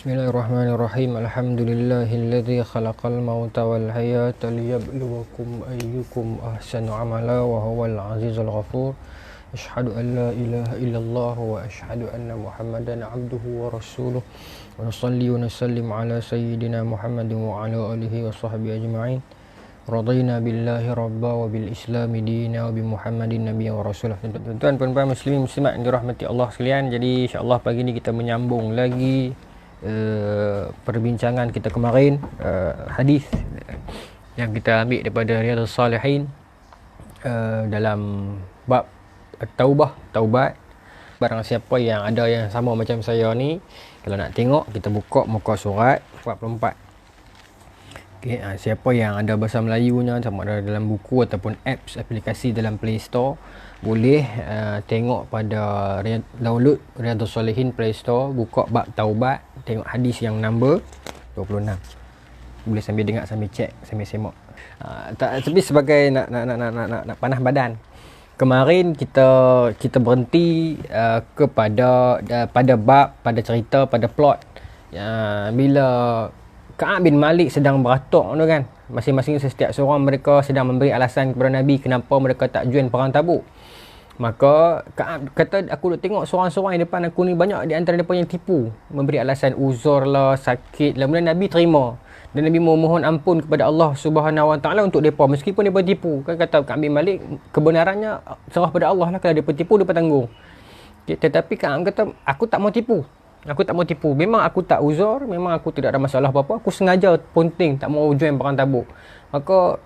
Bismillahirrahmanirrahim. Alhamdulillahilladzi khalaqal mauta wal hayata liyabluwakum ayyukum ahsanu amala wa huwal azizul ghafur. Asyhadu an la ilaha illallah wa asyhadu anna Muhammadan abduhu wa rasuluh. Wa nusalli wa nusallim ala sayyidina Muhammadin wa ala alihi wa sahbihi ajma'in. Radina billahi rabba wa bil islami dina wa bi Muhammadin nabiyyan wa rasulah. Tuan-tuan, puan-puan muslimin muslimat yang dirahmati Allah sekalian, jadi insya-Allah pagi ni kita menyambung lagi perbincangan kita kemarin, hadis yang kita ambil daripada Riyadhus Salihin dalam bab taubat. Barang siapa yang ada yang sama macam saya ni, kalau nak tengok kita buka muka surat 44. Okay, siapa yang ada bahasa Melayunya, sama ada dalam buku ataupun aplikasi dalam Play Store, boleh tengok pada download Riyadhus Salihin Play Store, buka bab taubat, tengok hadis yang number 26. Boleh sambil dengar, sambil cek, sambil semak. Tapi sebagai nak panah badan, kemarin kita berhenti pada bab, pada cerita, pada plot bila Ka'ab bin Malik sedang beratuk tu kan. Masing-masing setiap seorang mereka sedang memberi alasan kepada Nabi kenapa mereka tak join perang Tabuk. Maka Ka'ab kata, aku duk tengok seorang-seorang yang depan aku ni, banyak di antara mereka yang tipu, memberi alasan uzur lah, sakit lah. Kemudian Nabi terima dan Nabi memohon ampun kepada Allah Subhanahu Wa Taala untuk mereka meskipun mereka tipu. Kan kata Ka'ab bin Malik, kebenarannya serah pada Allah lah. Kalau mereka tipu, mereka tanggung. Okay, tetapi Ka'ab kata, aku tak mau tipu. Memang aku tak uzur, memang aku tidak ada masalah apa-apa. Aku sengaja ponting tak mau join perang Tabuk. Maka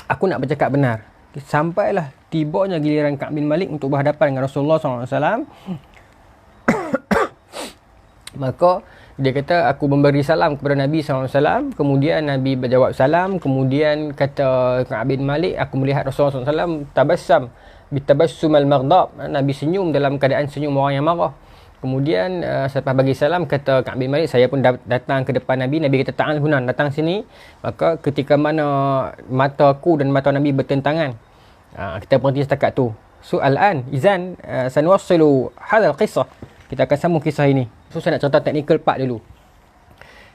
aku nak bercakap benar. Sampailah tibanya giliran Ka'ab bin Malik untuk berhadapan dengan Rasulullah SAW. Maka dia kata, aku memberi salam kepada Nabi SAW. Kemudian Nabi berjawab salam. Kemudian kata Ka'ab bin Malik, aku melihat Rasulullah SAW tabassam bitabassumal maghdab. Nabi senyum dalam keadaan senyum orang yang marah. Kemudian selepas bagi salam, kata Ka'ab bin Malik, saya pun datang ke depan Nabi. Nabi kata, ta'al hunan, datang sini. Maka ketika mana mata aku dan mata Nabi bertentangan, kita berhenti setakat tu. So al-an izan sanuwassilu hadzal qissah. Kita akan sambung kisah ini. So saya nak cerita technical part dulu.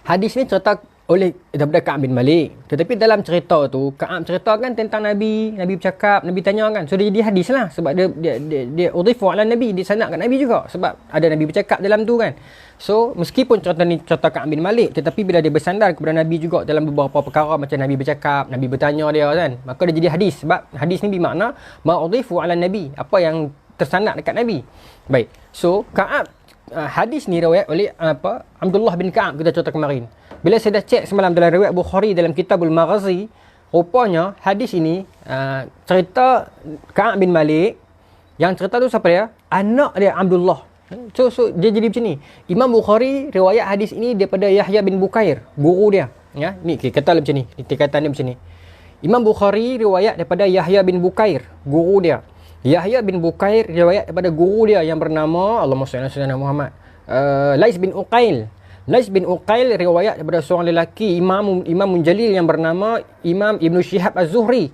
Hadis ni cerita oleh daripada Ka'ab bin Malik. Tetapi dalam cerita tu, Ka'ab ceritakan tentang Nabi. Nabi bercakap, Nabi tanya kan. So dia jadi hadis lah. Sebab dia udhifu ala Nabi. Dia sanakkan Nabi juga. Sebab ada Nabi bercakap dalam tu kan. So meskipun cerita ni cerita Ka'ab bin Malik, tetapi bila dia bersandar kepada Nabi juga dalam beberapa perkara, macam Nabi bercakap, Nabi bertanya dia kan, maka dia jadi hadis. Sebab hadis ni bermakna ma'udhifu ala Nabi. Apa yang tersandak dekat Nabi. Baik. So Ka'ab, hadis ni riwayat oleh Abdullah bin Ka'ab, kita cerita kemarin. Bila saya dah cek semalam dalam riwayat Bukhari dalam Kitabul Maghazi, rupanya hadis ini cerita Ka'ab bin Malik. Yang cerita tu siapa dia? Anak dia Abdullah. So dia jadi macam ni. Imam Bukhari riwayat hadis ini daripada Yahya bin Bukair, guru dia. Ya, ni kata macam ni, tingkatan dia macam ni. Imam Bukhari riwayat daripada Yahya bin Bukair, guru dia. Yahya bin Bukair riwayat daripada guru dia yang bernama, Allahumma shalli ala sayyidina Muhammad, Lais bin Uqail. Lais bin Uqail riwayat daripada seorang lelaki Imam Jalil yang bernama Imam Ibn Shihab Az-Zuhri.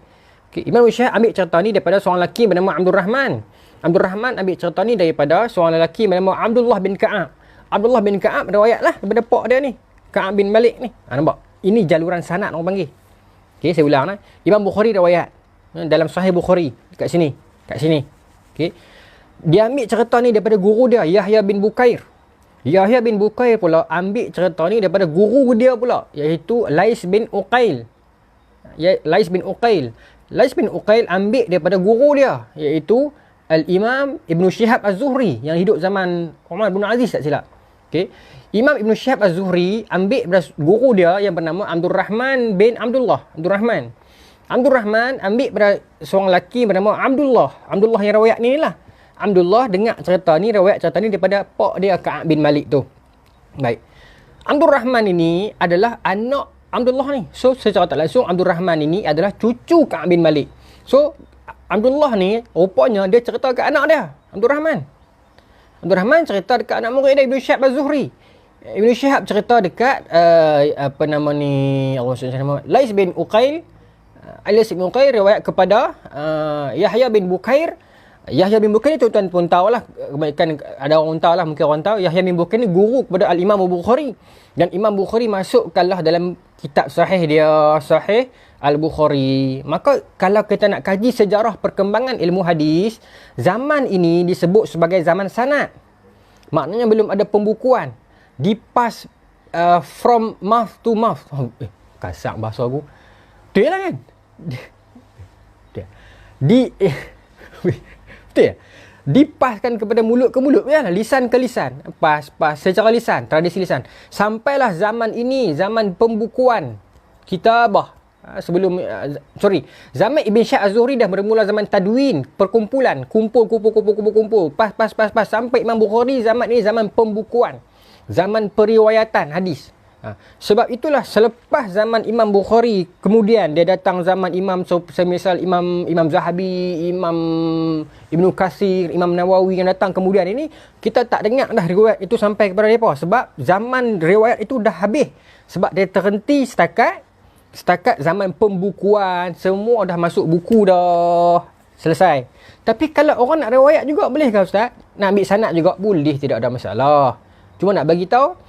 Okay, Imam Shihab ambil cerita ni daripada seorang lelaki bernama Abdul Rahman. Abdul Rahman ambil cerita ni daripada seorang lelaki bernama Abdullah bin Ka'ab. Abdullah bin Ka'ab riwayatlah daripada pak dia ni, Ka'ab bin Malik ni. Nampak? Ini jaluran sanad orang panggil. Okey, saya ulang Imam Bukhari riwayat dalam Sahih Bukhari kat sini. Okey. Dia ambil cerita ni daripada guru dia, Yahya bin Bukair. Yahya bin Bukair pula ambil cerita ni daripada guru dia pula, iaitu Lais bin Uqail. Lais bin Uqail ambil daripada guru dia, iaitu Al-Imam Ibn Shihab Az-Zuhri yang hidup zaman Umar bin Aziz, tak silap. Okay. Imam Ibn Shihab Az-Zuhri ambil daripada guru dia yang bernama Abdul Rahman bin Abdullah. Abdul Rahman ambil daripada seorang lelaki bernama Abdullah yang riwayat ni lah. Abdullah dengar cerita ni, riwayat cerita ni daripada pak dia Ka'ab bin Malik tu. Baik. Abdul Rahman ini adalah anak Abdullah ni. So secara tak langsung Abdul Rahman ini adalah cucu Ka'ab bin Malik. So Abdullah ni rupanya dia cerita ke anak dia, Abdul Rahman. Abdul Rahman cerita dekat anak murid dia Ibn Shihab Az-Zuhri. Ibn Shihab cerita dekat Lais bin Uqail. Lais bin Uqail riwayat kepada Yahya bin Bukair. Yahya bin Bukair ni tuan-tuan pun tahulah, kebanyakan ada orang tahu lah, mungkin orang tahu Yahya bin Bukair ni guru kepada Al-Imam Bukhari, dan Imam Bukhari masukkanlah dalam kitab sahih dia, Sahih Al-Bukhari. Maka kalau kita nak kaji sejarah perkembangan ilmu hadis, zaman ini disebut sebagai zaman sanad. Maknanya belum ada pembukuan. Dipas from mouth to mouth. Kasar bahasa aku. Betul lah kan? Betul ya? Dipaskan kepada mulut ke mulut, ya, lisan ke lisan, pas secara lisan, tradisi lisan. Sampailah zaman ini, zaman pembukuan kitabah. Zaman Ibn Syah Az-Zuhri dah bermula zaman tadwin, perkumpulan, kumpul. Pas sampai Imam Bukhari, zaman ini zaman pembukuan, zaman periwayatan hadis. Sebab itulah selepas zaman Imam Bukhari, kemudian dia datang zaman Imam, semisal Imam Zahabi, Imam Ibn Katsir, Imam Nawawi yang datang kemudian ini, kita tak dengar dah riwayat itu sampai kepada mereka, sebab zaman riwayat itu dah habis. Sebab dia terhenti setakat zaman pembukuan, semua dah masuk buku dah, selesai. Tapi kalau orang nak riwayat juga boleh ke Ustaz? Nak ambil sanad juga boleh, tidak ada masalah. Cuma nak bagi tahu,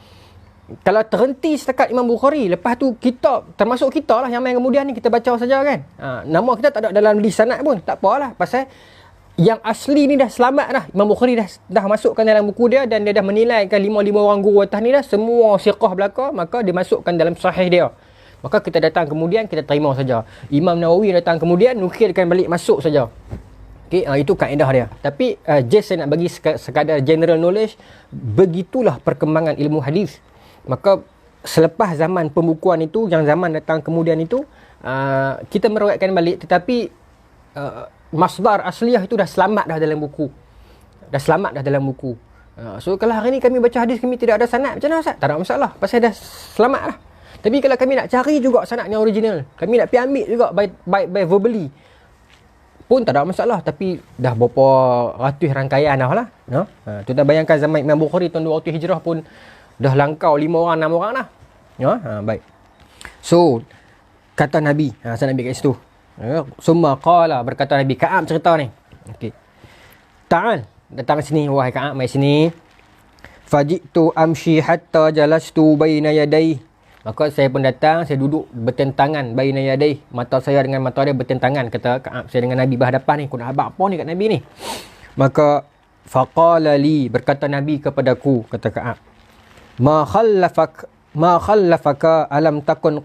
kalau terhenti setakat Imam Bukhari, lepas tu kita, termasuk kita lah yang main kemudian ni, kita baca saja kan. Nama kita tak ada dalam list sanad pun, tak apalah. Pasal yang asli ni dah selamat dah. Imam Bukhari dah masukkan dalam buku dia, dan dia dah menilaikan 5 orang guru atas ni dah, semua siqah belaka, maka dia masukkan dalam sahih dia. Maka kita datang kemudian, kita terima saja. Imam Nawawi datang kemudian, nukilkan balik, masuk saja. Okay, itu kaedah dia. Tapi just saya nak bagi sekadar general knowledge, begitulah perkembangan ilmu hadis. Maka selepas zaman pembukuan itu, yang zaman datang kemudian itu, kita meriwayatkan balik, tetapi masdar asliah itu dah selamat dah dalam buku. So kalau hari ni kami baca hadis, kami tidak ada sanad, macam mana Ustaz? Tak ada masalah, pasal dah selamat lah. Tapi kalau kami nak cari juga sanad yang original, kami nak pergi ambil juga by verbally, pun tak ada masalah. Tapi dah berapa ratus rangkaian dah lah. Kita bayangkan zaman Imam Bukhari tahun 200 Hijrah pun dah langkau 5 orang, 6 orang dah. Baik. So, kata Nabi, saya Nabi kat situ. Summa qala, berkata Nabi, Ka'ab cerita ni. Okey. Ta'al, datang sini wahai Ka'ab, mai sini. Faji'tu amshi hatta jalastu baina yadayhi. Maka saya pun datang, saya duduk bertentangan baina yadayhi. Mata saya dengan mata dia bertentangan, kata Ka'ab. Saya dengan Nabi berhadapan ni, kau nak habaq apa ni kat Nabi ni? Maka faqala li, berkata Nabi kepadaku, kata Ka'ab, Ma khallafaka alam takun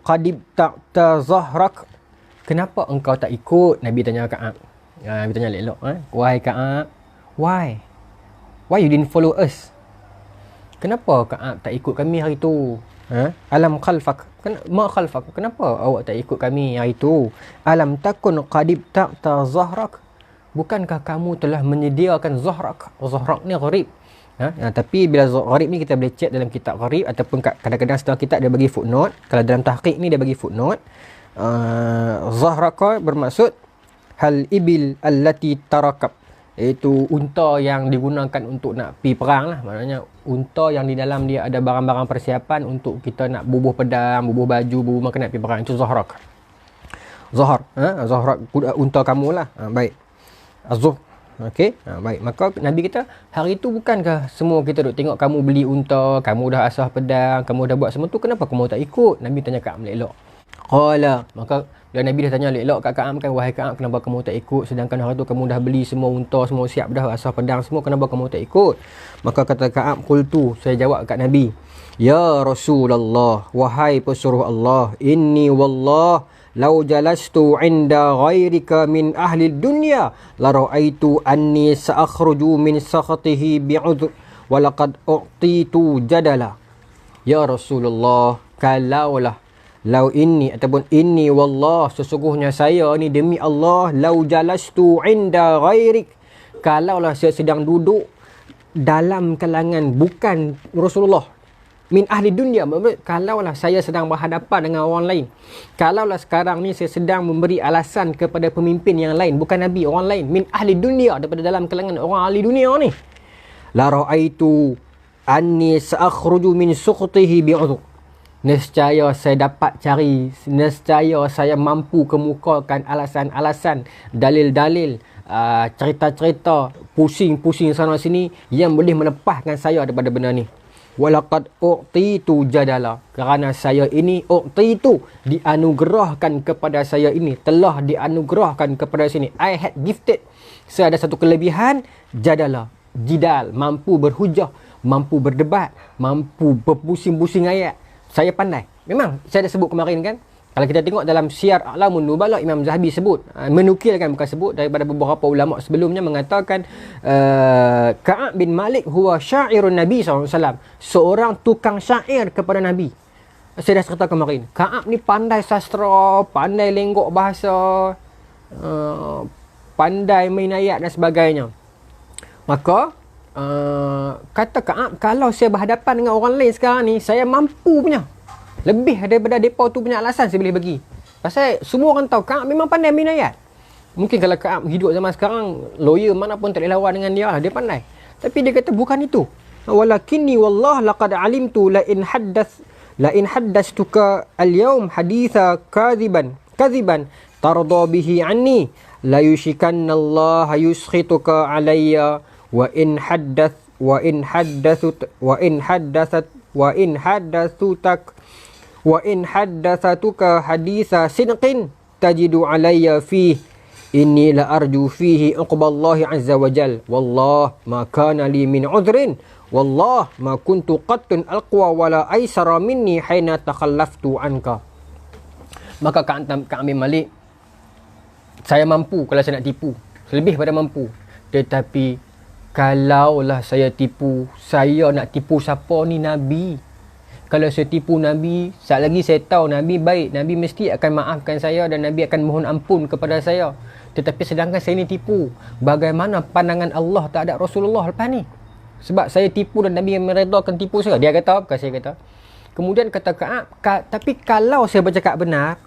qadib ta'ta zahrak. Kenapa engkau tak ikut? Nabi tanya Ka'ab. Nabi tanya elok, wahai Ka'ab, why you didn't follow us? Kenapa Ka'ab tak ikut kami hari tu? Alam khalfak, ma khalfak, kenapa awak tak ikut kami hari tu? Alam takun qadib ta'ta zahrak. Bukankah kamu telah menyediakan zahrak? Zahrak ni gharib. Tapi bila gharib ni kita boleh check dalam kitab gharib, ataupun kadang-kadang setelah kitab dia bagi footnote. Kalau dalam tahqiq ni dia bagi footnote. Zahraka bermaksud hal ibil allati tarakab, iaitu unta yang digunakan untuk nak pergi perang lah. Maknanya unta yang di dalam dia ada barang-barang persiapan untuk kita nak bubuh pedang, bubuh baju, bubuh makanan pergi perang. Itu zahrak. Zahrak unta kamu lah. Baik. Azuh. Okey, baik. Maka Nabi kita, hari itu bukankah semua kita duk tengok kamu beli unta, kamu dah asah pedang, kamu dah buat semua tu, kenapa kamu tak ikut? Nabi tanya Ka'ab elok. Qala, maka bila Nabi dah tanya elok kat Ka'ab kan, wahai Ka'ab, kenapa kamu tak ikut? Sedangkan hari tu kamu dah beli semua unta, semua siap dah, asah pedang semua, kenapa kamu tak ikut? Maka kata Ka'ab, qultu, saya jawab kat Nabi, ya Rasulullah, wahai pesuruh Allah, inni wallah Lau jalastu inda ghairika min ahli dunya la ra'aitu anni sa'akhruju min sakhatihi bi'udhr wa laqad u'titu jadala. Ya Rasulullah, kalaulah lau inni ataupun inni wallah, sesungguhnya saya ni demi Allah, lau jalastu inda ghairik, kalaulah saya sedang duduk dalam kalangan bukan Rasulullah, min ahli dunia, kalaulah saya sedang berhadapan dengan orang lain, kalaulah sekarang ni saya sedang memberi alasan kepada pemimpin yang lain, bukan Nabi, orang lain, min ahli dunia, daripada dalam kalangan orang ahli dunia ni, la ra'aitu anni sa'akhruju min sukhtihi bi'udhr, Nescaya saya dapat cari, nescaya saya mampu kemukakan alasan-alasan, dalil-dalil, cerita-cerita, pusing-pusing sana sini yang boleh melepaskan saya daripada benda ni. Walaqad u'titu jadala, kerana saya ini u'titu, dianugerahkan kepada saya ini, telah dianugerahkan kepada sini. I had gifted. Saya ada satu kelebihan, jadala, jidal, mampu berhujah, mampu berdebat, mampu berpusing-pusing ayat. Saya pandai. Memang saya dah sebut kemarin kan. Kalau kita tengok dalam Syiar A'lamun Nubala, Imam Zahabi sebut, menukilkan, bukan sebut, daripada beberapa ulama sebelumnya mengatakan Ka'ab bin Malik huwa syairun Nabi SAW, seorang tukang syair kepada Nabi. Saya dah cerita kemarin, Ka'ab ni pandai sastra, pandai lenggok bahasa, pandai main ayat dan sebagainya. Maka kata Ka'ab, kalau saya berhadapan dengan orang lain sekarang ni, saya mampu punya. Lebih daripada mereka tu punya alasan saya boleh bagi. Pasal semua orang tahu Ka'ab memang pandai main ayat. Mungkin kalau Ka'ab hidup zaman sekarang, lawyer mana pun tak boleh lawan dengan dia lah, dia pandai. Tapi dia kata bukan itu. Walakinni wallah laqad alimtu la in haddastuka al-yawm haditha kadhiban tarda bihi anni la yushikanna Allah yuskhituka alayya wa in haddathatuka haditha sidqin tajidu alayya fih inni la arju fihi uqballahi azza wa jal wallah ma kana li min udhrin wallah ma kuntu qattun alqa wala aisara minni hina takhallaftu anka. Maka Ka'ab bin Malik, saya mampu kalau saya nak tipu, lebih pada mampu. Tetapi kalaulah saya tipu, saya nak tipu siapa ni? Nabi. Kalau saya tipu Nabi, saat lagi saya tahu Nabi baik, Nabi mesti akan maafkan saya dan Nabi akan mohon ampun kepada saya. Tetapi sedangkan saya ni tipu, bagaimana pandangan Allah terhadap Rasulullah lepas ni? Sebab saya tipu dan Nabi meredakan tipu saya. Dia kata, bukan saya kata. Kemudian kata Ka'ab, tapi kalau saya bercakap benar,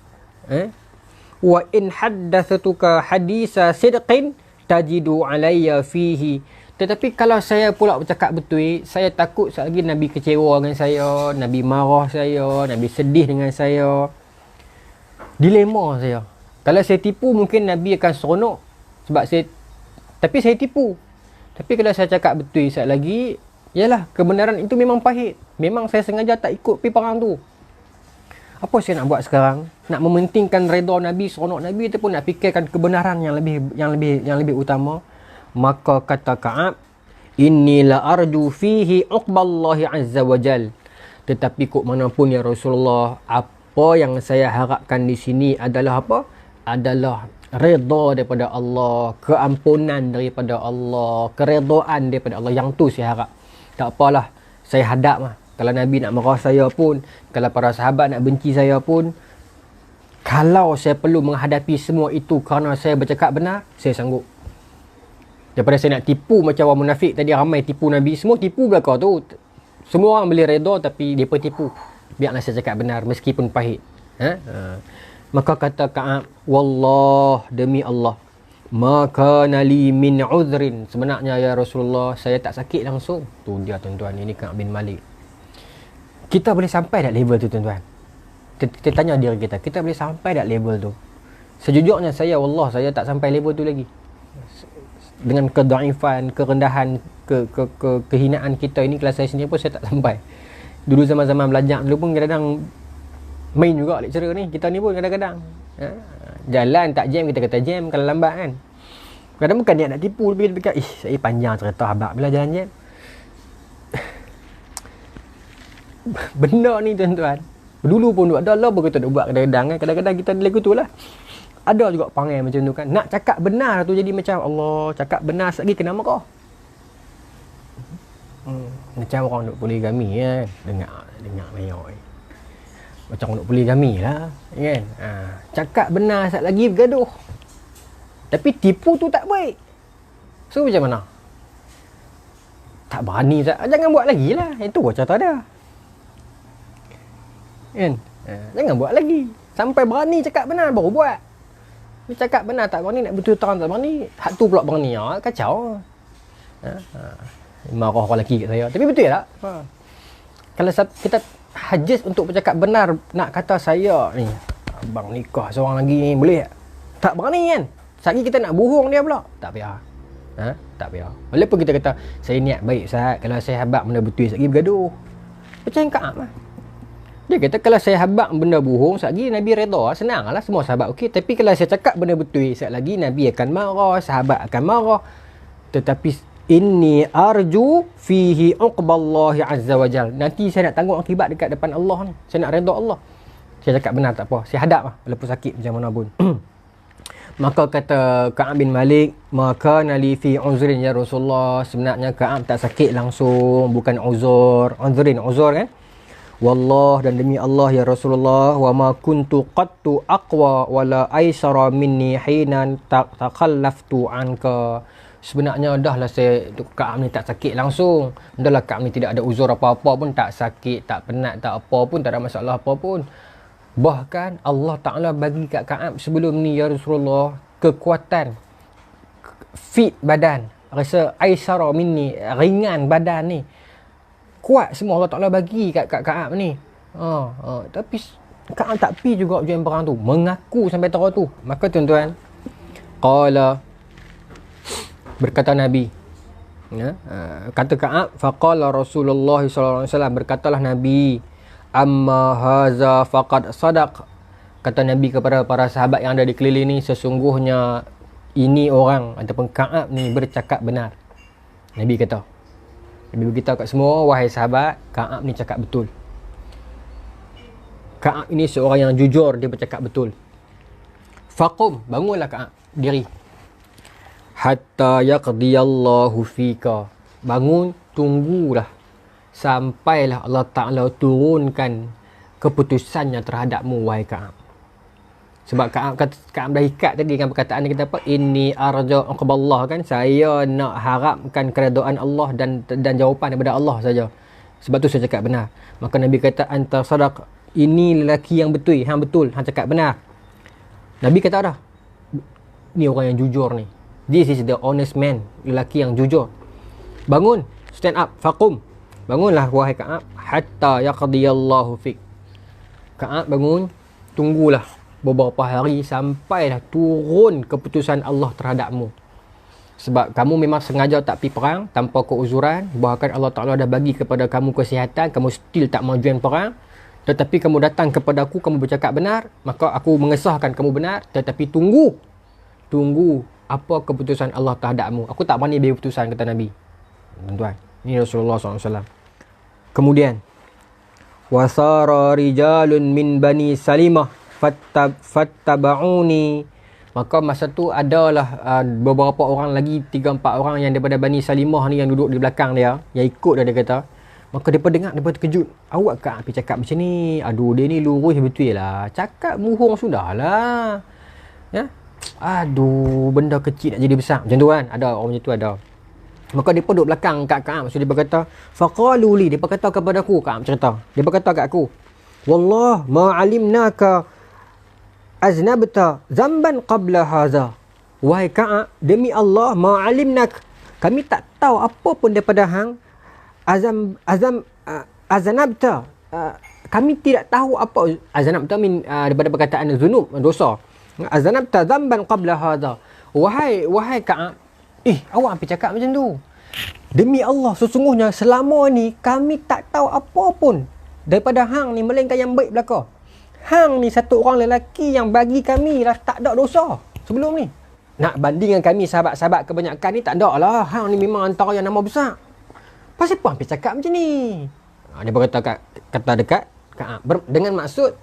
wa in haddathatuka haditha sidqin tajidu alayya fihi. Tetapi kalau saya pula bercakap betul, saya takut sekali lagi Nabi kecewa dengan saya, Nabi marah saya, Nabi sedih dengan saya. Dilema saya. Kalau saya tipu, mungkin Nabi akan seronok sebab tapi saya tipu. Tapi kalau saya cakap betul sekali lagi, yalah, kebenaran itu memang pahit. Memang saya sengaja tak ikut pergi perang tu. Apa saya nak buat sekarang? Nak mementingkan redha Nabi, seronok Nabi, ataupun nak fikirkan kebenaran yang lebih utama? Maka kata Ka'ab, inni la arju fihi uqballahi azza wa jal. Tetapi kok manapun ya Rasulullah, apa yang saya harapkan di sini adalah apa? Adalah redha daripada Allah, keampunan daripada Allah, keredaan daripada Allah. Yang tu saya harap. Tak apalah, saya hadap lah. Kalau Nabi nak marah saya pun, kalau para sahabat nak benci saya pun, kalau saya perlu menghadapi semua itu kerana saya bercakap benar, saya sanggup. Daripada saya nak tipu macam orang munafik tadi, ramai tipu Nabi, semua tipu belakang tu. Semua orang boleh redha tapi mereka tipu. Biarlah saya cakap benar meskipun pahit. Maka kata Ka'ab, wallah, demi Allah, maka nali min udhrin, sebenarnya ya Rasulullah, saya tak sakit langsung. Tu dia tuan-tuan, ini Ka'ab bin Malik. Kita boleh sampai tak level tu tuan-tuan? Kita tanya diri kita, kita boleh sampai tak level tu? Sejujurnya saya, wallah, saya tak sampai level tu lagi. Dengan kedaifan, kerendahan, kehinaan kita ini, kelas saya sendiri pun saya tak sampai. Dulu zaman-zaman belajar dulu pun kadang-kadang main juga lecturer ni. Kita ni pun kadang-kadang jalan tak jam, kita kata jam kalau lambat kan. Kadang bukan niat nak tipu, tapi kita fikir, saya panjang cerita habaq bila jalan jam. Benda ni tuan-tuan, dulu pun ada lah pun kita nak buat kadang-kadang kan. Kadang-kadang kita lagu tu lah. Ada juga perangai macam tu kan. Nak cakap benar tu jadi macam Allah, cakap benar lagi kena marah. Macam orang duk poligami kan. Dengar mayoi. Macam orang duk poligami lah kan. Cakap benar sat lagi bergaduh. Tapi tipu tu tak baik. So macam mana? Tak berani tak? Jangan buat lagi lah. Itu cerita dia. Kan? Jangan buat lagi. Sampai berani cakap benar baru buat. Dia cakap benar tak berani, nak betul terang tak berani, hak tu pula berani, kacau. Marah orang lelaki kat saya. Tapi betul tak? Kalau kita hajis untuk bercakap benar, nak kata saya ni abang nikah seorang lagi ni, boleh tak? Tak berani kan. Sekali kita nak bohong dia pula, tak payah. Tak payah. Walaupun kita kata saya niat baik Ustaz, kalau saya habaq benda betul sekali bergaduh. Macam Ka'ab lah. Dia kata kalau saya habaq benda bohong sekali Nabi redha, senanglah, semua sahabat okey. Tapi kalau saya cakap benda betul sekali lagi, Nabi akan marah, sahabat akan marah. Tetapi inni arju fihi uqballahi azza wa jal. Nanti saya nak tanggung akibat dekat depan Allah ni. Saya nak redha Allah. Saya cakap benar tak apa. Saya hadap lah walaupun sakit macam mana pun. Maka kata Ka'ab bin Malik, maka nali fi uzrin ya Rasulullah. Sebenarnya Ka'ab tak sakit langsung, bukan uzur. Uzur kan? Wallah, dan demi Allah ya Rasulullah, wa ma kuntu qattu aqwa wala aisara minni hinan takhallaftu anka. Sebenarnya dahlah saya, Ka'ab ni tak sakit langsung. Dahlah Ka'ab ni tidak ada uzur apa-apa pun, tak sakit, tak penat, tak apa pun, tak ada masalah apa pun. Bahkan Allah Ta'ala bagi kat Ka'ab sebelum ni ya Rasulullah kekuatan, fit badan, rasa aisara minni, ringan badan ni, kuat semua Allah Ta'ala bagi kat Ka'ab ni. Tapi Ka'ab tak pi juga ujian perang tu, mengaku sampai terang tu. Maka tuan-tuan, qala, berkata Nabi, kata Ka'ab, faqala Rasulullah sallallahu alaihi wasallam, berkatalah Nabi, amma haza faqad sadaq. Kata Nabi kepada para sahabat yang ada di keliling ni, sesungguhnya ini orang ataupun Ka'ab ni bercakap benar. Nabi kata, Nabi beritahu kat semua, wahai sahabat, Ka'ab ni cakap betul. Ka'ab ini seorang yang jujur, dia bercakap betul. Faqum, bangunlah Ka'ab, diri. Hatta yaqdiyallahu fika, bangun, tunggulah sampailah Allah Ta'ala turunkan keputusannya terhadapmu, wahai Ka'ab. Sebab Ka'ab dah ikat tadi dengan perkataan dia, kata apa? Inni arja uqballah, kan? Saya nak harapkan keredaan Allah dan jawapan daripada Allah saja. Sebab tu saya cakap benar. Maka Nabi kata, anta sadaq, ini lelaki yang betul, hang betul, hang cakap benar. Nabi kata dah, ni orang yang jujur ni. This is the honest man, lelaki yang jujur. Bangun, stand up, faqum. Bangunlah wahai Ka'ab, hatta yaqdiyallahu fik. Ka'ab bangun, tunggulah beberapa hari sampailah turun keputusan Allah terhadapmu. Sebab kamu memang sengaja tak pergi perang tanpa keuzuran, bahkan Allah Ta'ala dah bagi kepada kamu kesihatan, kamu still tak mau join perang, tetapi kamu datang kepada aku, kamu bercakap benar, maka aku mengesahkan kamu benar. Tetapi tunggu apa keputusan Allah terhadapmu. Aku tak berani beri keputusan, kata Nabi. Tuan-tuan, ini Rasulullah SAW. Kemudian, wasara rijalun min bani Salimah fattaba'uni. Maka masa tu adalah beberapa orang lagi, 3-4 orang yang daripada Bani Salimah ni yang duduk di belakang dia, yang ikut dia kata. Maka mereka dengar, mereka terkejut. Awak Ka'ab cakap macam ni? Aduh, dia ni lurus betul lah. Cakap bohong sudahlah. Ya? Aduh, benda kecil nak jadi besar. Macam tu kan? Ada orang macam tu ada. Maka mereka duduk belakang kat Ka'ab. So dia berkata, faqalu li, dia berkata kepada aku, Ka'ab cerita. Dia berkata kat aku, wallah ma'alimnaka aznabta zamban qabla haza. Wahai Ka'ab, demi Allah, ma'alimnak, kami tak tahu apa pun daripada hang aznabta. Kami tidak tahu apa aznabta daripada perkataan zunub, dosa. Aznabta zamban qabla haza. Wahai Ka'ab, awak hampir cakap macam tu. Demi Allah, sesungguhnya selama ni kami tak tahu apa pun daripada hang ni melainkan yang baik belaka. Hang ni satu orang lelaki yang bagi kami lah tak ada dosa sebelum ni. Nak bandingkan kami sahabat-sahabat kebanyakan ni, tak ada lah. Hang ni memang antara yang nama besar. Pasal apa hampir cakap macam ni? Dia berkata kata dekat Ka'ab dengan maksud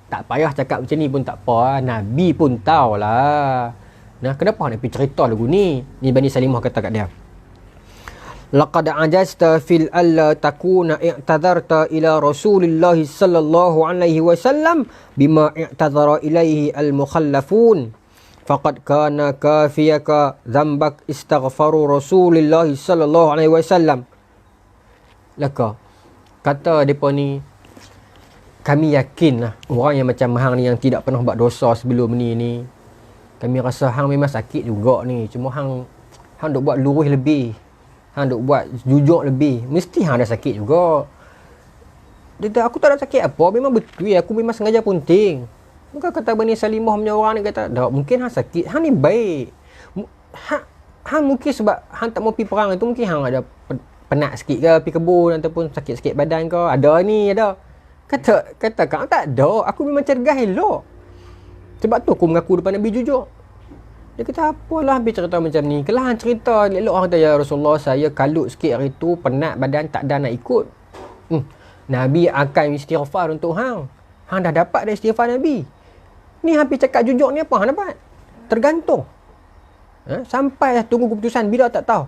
tak payah cakap macam ni pun tak apa. Nabi pun tahulah. Nah, kenapa nak pergi cerita lagu ni? Ni Bani Salimah kata kat dia. Laqad ajazta fil alla takuna i'tadharta ila Rasulillah sallallahu alaihi wasallam bima i'tadhara ilaihi al-mukhallafun. Faqad kana kafiyaka dhanbak istaghfaru Rasulillah sallallahu alaihi wasallam. Laka kata depa ni, kami yakin lah orang yang macam hang ni yang tidak pernah buat dosa sebelum ni, kami rasa hang memang sakit juga ni. Cuma hang duk buat lurus lebih, hang duk buat jujur lebih. Mesti hang dah sakit juga. Dia kata, aku tak ada sakit apa. Memang betul, aku memang sengaja punting. Maka kata Bani Salimah punya orang ni kata, tak, mungkin hang sakit. Hang ni baik. Hang mungkin sebab hang tak mau pergi perang itu, mungkin hang ada penat sikit ke pergi kebun ataupun sakit sikit badan ke. Ada ni, ada. Kata kau tak ada. Aku memang cergas elok. Sebab tu aku mengaku depan Nabi jujur. Dia kata, apalah habis cerita macam ni. Kalau hang cerita, elok orang kata, ya Rasulullah, saya kalut sikit hari tu, penat badan, tak ada nak ikut. Nabi akan istighfar untuk hang. Hang dah dapat dah istighfar Nabi. Ni hampir cakap jujur ni apa hang dapat? Tergantung. Sampai tunggu keputusan. Bila tak tahu.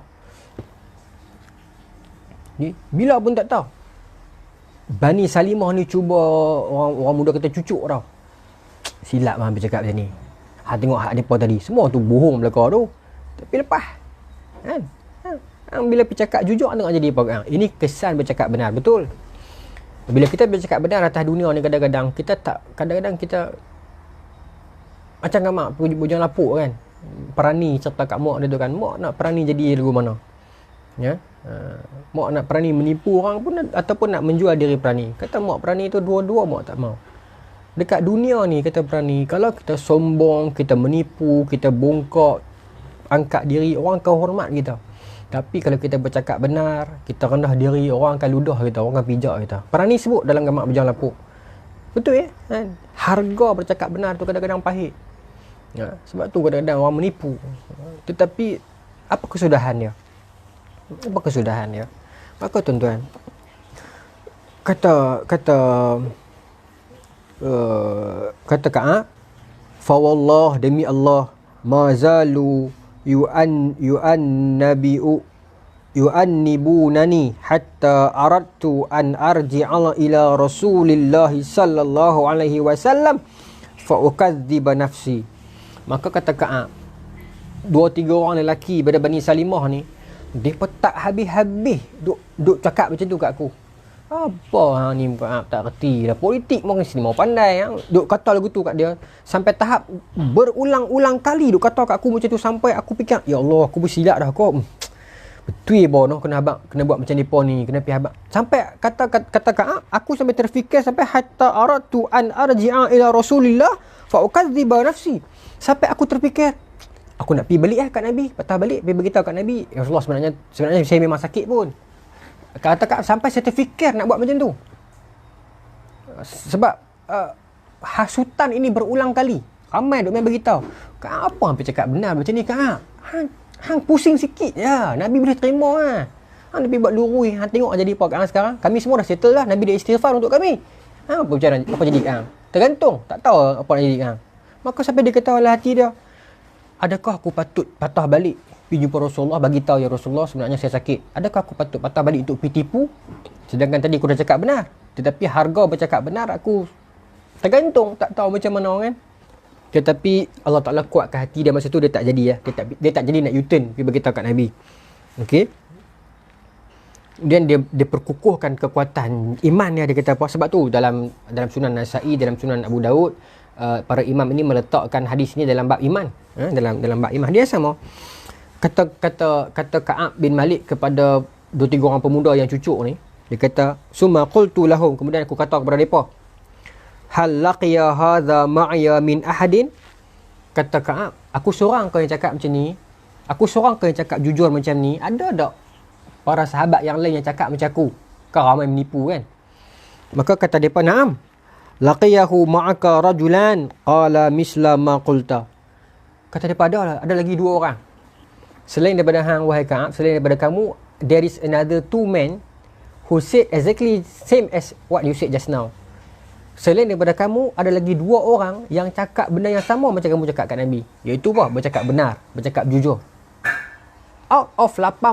Bila pun tak tahu. Bani Salimah ni cuba orang muda kata cucuk tau. Silap lah hampir cakap macam ni. Ha, tengok hak mereka tadi. Semua tu bohong belakang tu. Tapi lepas. Kan? Bila pergi cakap jujur, tengok jadi apa. Ini kesan bercakap benar. Betul. Bila kita bercakap benar atas dunia ni, kadang-kadang kita macam kan mak bujang lapuk kan. Perani serta kat mak dia tu kan. Mak nak perani jadi lagu mana. Ya. Mak nak perani menipu orang pun ataupun nak menjual diri perani. Kata mak perani tu dua-dua mak tak mau. Dekat dunia ni kata perani, kalau kita sombong, kita menipu, kita bongkok, angkat diri, orang akan hormat kita. Tapi kalau kita bercakap benar, kita rendah diri, orang akan ludah kita, orang akan pijak kita. Perani sebut dalam gamak bujang lapuk. Betul ya? Kan? Harga bercakap benar tu kadang-kadang pahit. Ya, sebab tu kadang-kadang orang menipu. Tetapi apa kesudahan dia? Apa kesudahan dia? Maka tuan-tuan, kata Ka'ab, fa wallah, demi Allah, ma zalu yu'annibunani hatta aradtu an arji'a ila Rasulillah sallallahu alaihi wasallam fa ukadziba nafsi. Maka kata Ka'ab, 2-3 orang lelaki pada Bani Salimah ni, mereka tak habis-habis duk cakap macam tu kat aku. Apa ni Ka'ab tak reti dah. Politik orang sini mau pandai. Duk kata lagu tu kat dia. Sampai tahap berulang-ulang kali duk kata kat aku macam tu. Sampai aku fikir, ya Allah, aku bersilap dah kau. Betul boh no, kena buat macam depa ni, kena pi habaq. Sampai kata Ka'ab, aku sampai terfikir sampai hatta aradtu an arji'a ila Rasulillah fa ukadziba nafsi. Sampai aku terfikir, aku nak pergi balik kat Nabi, patah balik pergi beritahu kat Nabi, ya Rasulullah, sebenarnya saya memang sakit pun. Kata Ka'ab sampai saya terfikir nak buat macam tu. Sebab hasutan ini berulang kali. Ramai duk main beritahu. Ka'ab apa hampir cakap benar macam ni Ka'ab? Hang pusing sikit je. Nabi boleh terima lah. Hang Nabi buat lurui. Hang tengok jadi apa Ka'ab sekarang. Kami semua dah settle lah. Nabi dah istighfar untuk kami. Apa berbicara? Apa jadi Ka'ab? Tergantung. Tak tahu apa nak jadi Ka'ab. Maka sampai dia kata oleh hati dia, adakah aku patut patah balik pergi jumpa Rasulullah, bagi tahu ya Rasulullah sebenarnya saya sakit. Adakah aku patut patah balik untuk pergi tipu? Sedangkan tadi aku dah cakap benar. Tetapi harga bercakap benar aku tergantung, tak tahu macam mana kan. Tetapi Allah Ta'ala kuatkan hati dia masa tu, dia tak jadi ya. Dia tak jadi nak U-turn pergi bagi tahu kat Nabi. Okey. Kemudian dia perkukuhkan kekuatan iman dia kata apa? Sebab tu dalam Sunan Nasa'i, dalam Sunan Abu Daud, para imam ini meletakkan hadis ini dalam bab iman. Dalam bab iman dia sama. Kata Ka'ab bin Malik kepada 2-3 orang pemuda yang cucuk ni, dia kata, summa qultu lahum, kemudian aku kata kepada mereka, hal laqiya hadha ma'ya min ahadin. Kata Ka'ab, aku seorang kau yang cakap macam ni, aku seorang kau yang cakap jujur macam ni, ada tak para sahabat yang lain yang cakap macam aku? Kau ramai menipu kan? Maka kata mereka, na'am, laqiyahu ma'aka rajulan qala misla ma qulta. Kata mereka, ada lagi 2 orang selain daripada hang wahai Ka'ab, selain daripada kamu, there is another 2 men who said exactly same as what you said just now. Selain daripada kamu, ada lagi 2 orang yang cakap benda yang sama macam kamu cakap kat Nabi, iaitu apa? Bercakap benar, bercakap jujur. Out of 89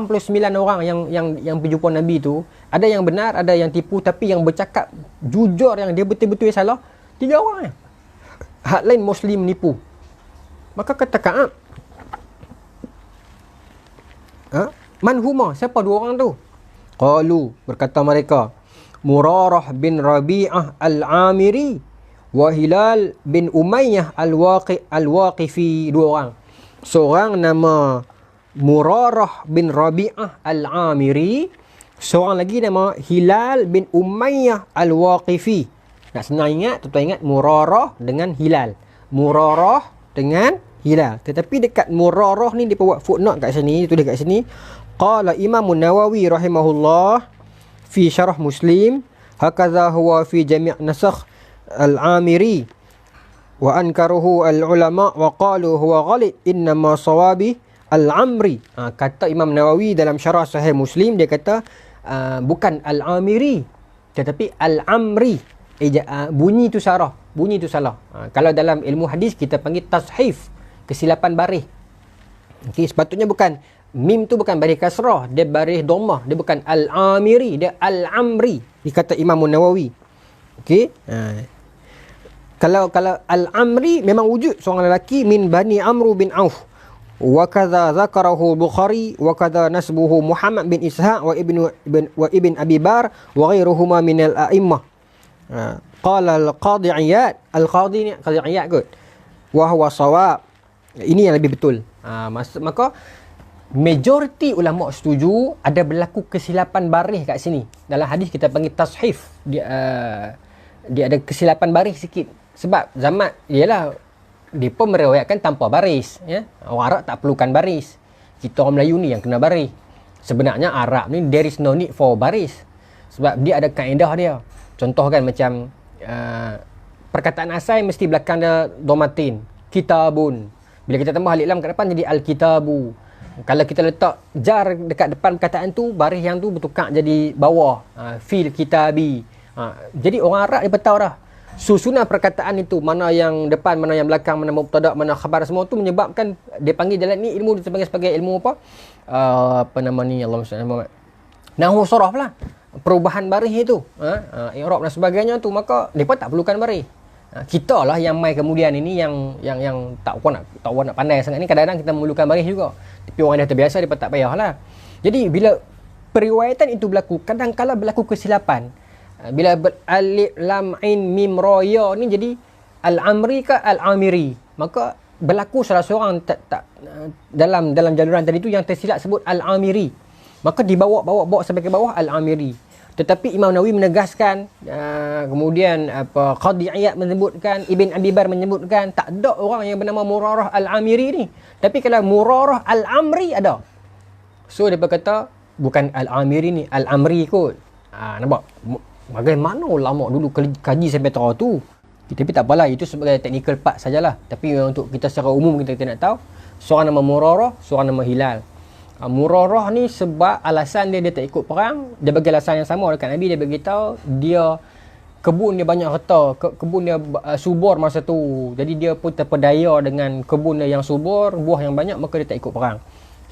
orang yang pergi jumpa Nabi tu, ada yang benar, ada yang tipu, tapi yang bercakap jujur, yang dia betul-betul salah, 3 orang. Hak lain Muslim menipu. Maka kata Ka'ab, man huma? Siapa 2 orang tu? Qalu, berkata mereka, Murarah bin Rabi'ah al-Amiri wa Hilal bin Umayyah al-Waqifi. 2 orang. Seorang nama Murarah bin Rabi'ah al-Amiri, Seorang lagi nama Hilal bin Umayyah Al-Waqifi. Nak senang ingat, tuan-tuan ingat Murarah dengan Hilal. Murarah dengan Hilal. Tetapi dekat Murarah ni dia buat footnote kat sini, tulis kat sini. Qala Imam Nawawi rahimahullah fi syarah Muslim, hakadha huwa fi jami' nasakh Al-Amiri wa ankaruhu al-ulama wa qalu huwa ghalid innama sawabi Al-Amri. Kata Imam Nawawi dalam syarah Sahih Muslim, dia kata bukan Al-Amiri tetapi Al-Amri. Bunyi tu salah. Bunyi tu salah. Kalau dalam ilmu hadis kita panggil tashif, kesilapan baris. Okey, sepatutnya bukan mim tu bukan baris kasrah, dia baris dhammah. Dia bukan Al-Amiri, dia Al-Amri. Dikata Imam Nawawi. Okey. Kalau Al-Amri memang wujud seorang lelaki min Bani Amru bin Auf. Wa kadza zakarahu Bukhari wa kadza nasbuhu Muhammad bin Ishaq wa ibn Abi Bar wa ghairuhuma min al-a'immah. Qala al-Qadhi Iyad, al-Qadhi ni Qadhi Iyad kot. Wa huwa shawab. Ini yang lebih betul. Maka majoriti ulama setuju ada berlaku kesilapan baris kat sini. Dalam hadis kita panggil tashif. Dia ada kesilapan baris sikit. Sebab zaman ialah depa meriwayatkan tanpa baris, ya. Orang Arab tak perlukan baris. Kita orang Melayu ni yang kena baris. Sebenarnya Arab ni there is no need for baris. Sebab dia ada kaedah dia. Contoh kan macam perkataan asal mesti belakang dia domatin. Kitabun. Bila kita tambah alif lam kat depan jadi al-kitabu. Kalau kita letak jar dekat depan perkataan tu, baris yang tu bertukar jadi bawah. Fil kitabi. Jadi orang Arab dia tahu dah. Susunan perkataan itu, mana yang depan, mana yang belakang, mana mubtada', mana khabar, semua tu menyebabkan dia panggil jalan ni ilmu, dia panggil sebagai ilmu apa? Apa nama ni? Allahumma salli ala Muhammad. Nahwu saraf lah. Perubahan baris itu, i'rab dan sebagainya tu, maka depa tak perlukan baris. Kita lah yang mai kemudian ini yang tak nak pandai sangat ni, kadang-kadang kita memerlukan baris juga. Tapi orang dah terbiasa, depa tak payahlah. Jadi bila periwayatan itu berlaku, kadang-kala berlaku kesilapan. Bila alif lam ain mim ra ya ni jadi al-amri ke al-amiri, maka berlaku salah seorang dalam jaluran tadi tu yang tersilap sebut al-amiri, maka dibawa sampai ke bawah al-amiri. Tetapi Imam Nawawi menegaskan, kemudian Qadhi Iyad menyebutkan, Ibn Abi Bar menyebutkan, tak ada orang yang bernama Murarah al-Amiri ni. Tapi kalau Murarah al-Amri ada. So dia berkata bukan al-Amiri ni, al-Amri kot. Nampak? Bagaimana ulama dulu kaji sampai tahu tu. Tapi tak apalah, itu sebagai technical part sajalah. Tapi untuk kita secara umum kita nak tahu, seorang nama Murarah, seorang nama Hilal. Murarah ni sebab alasan dia tak ikut perang, dia bagi alasan yang sama dekat Nabi. Dia beritahu dia kebun dia banyak harta, kebun dia subur masa tu. Jadi dia pun terpedaya dengan kebun dia yang subur, buah yang banyak, maka dia tak ikut perang.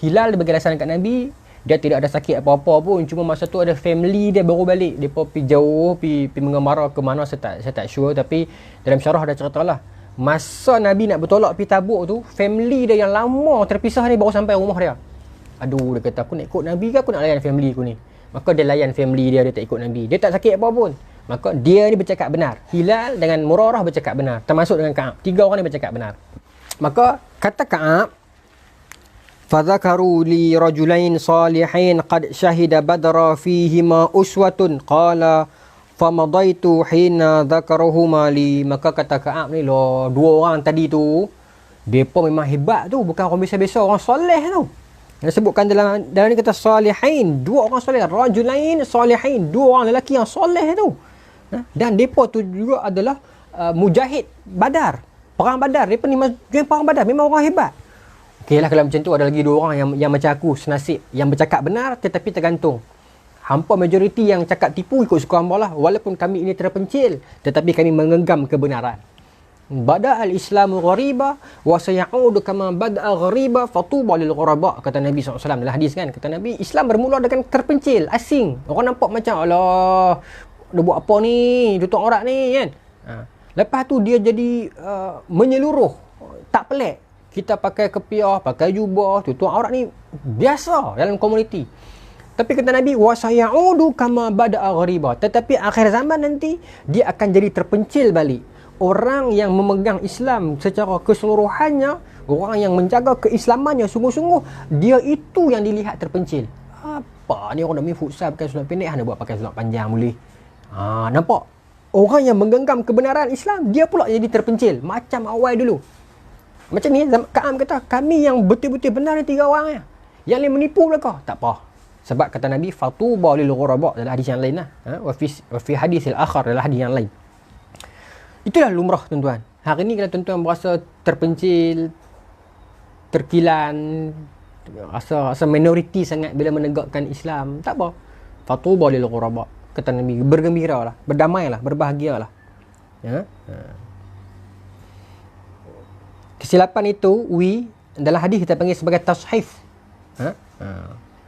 Hilal dia bagi alasan dekat Nabi, dia tidak ada sakit apa-apa pun, cuma masa tu ada family dia baru balik. Dia pergi jauh, pergi mengembara ke mana saya tak sure, tapi dalam syarah ada ceritalah. Masa Nabi nak bertolak pergi Tabuk tu, family dia yang lama terpisah ni baru sampai rumah dia. Aduh, dia kata aku nak ikut Nabi ke aku nak layan family aku ni? Maka dia layan family dia tak ikut Nabi. Dia tak sakit apa pun. Maka dia ni bercakap benar. Hilal dengan Murarah bercakap benar. Termasuk dengan Ka'ab. 3 orang ni bercakap benar. Maka kata Ka'ab, فَذَكَرُوا لِي رَجُلَيْنِ صَالِحَيْنِ قَدْ شَهِدَ بَدْرَ فِيهِمَا أُسْوَةٌ قَالَ فَمَضَيْتُ حِينَ ذَكَرُهُمَا لِي. Maka kata Ka'ab ni, loh, 2 orang tadi tu, mereka memang hebat tu. Bukan orang biasa-biasa, orang soleh tu. Dia sebutkan dalam ni kata salihain, 2 orang soleh. Rajulain salihain, 2 orang lelaki yang soleh tu. Dan mereka tu juga adalah mujahid Badar. Perang Badar. Mereka ni perang Badar. Memang orang hebat. Okeylah, kalau macam tu ada lagi 2 orang yang macam aku senasib, yang bercakap benar tetapi tergantung. Hampa majoriti yang cakap tipu ikut suka hamba lah. Walaupun kami ini terpencil, tetapi kami menggenggam kebenaran. Bada al-Islamu ghariba wa sayaudu kama bada'a ghariba fatuba lil ghuraba, kata Nabi SAW dalam hadis kan. Kata Nabi, Islam bermula dengan terpencil, asing. Orang nampak macam alah, dia buat apa ni, tutup aurat ni kan. Lepas tu dia jadi menyeluruh. Tak pelik. Kita pakai kepiah, pakai jubah, tutup aurat ni biasa dalam komuniti. Tapi kata Nabi, wa sayaudu kama bada'a ghariba, tetapi akhir zaman nanti dia akan jadi terpencil balik. Orang yang memegang Islam secara keseluruhannya, orang yang menjaga keislamannya sungguh-sungguh, dia itu yang dilihat terpencil. Apa ni orang nak main futsal pakai seluar pendek, hang nak buat pakai seluar panjang boleh. Nampak? Orang yang menggenggam kebenaran Islam, dia pula jadi terpencil. Macam awal dulu. Macam ni, Ka'ab kata, kami yang betul-betul benar ni 3 orang ya. Yang lain menipu belakang. Tak apa. Sebab kata Nabi, fatuba lil ghuraba, dalam hadis yang lain lah. Wa fi hadisil akhar, dalam hadis yang lain. Itulah lumrah tuan-tuan. Hari ni kalau tuan-tuan berasa terpencil, terkilan, rasa minoriti sangat bila menegakkan Islam, tak apa. Fatuba lil ghuraba, kata Nabi, bergembiralah, berdamailah, berbahagialah. Kesilapan itu dalam hadis kita panggil sebagai tashif.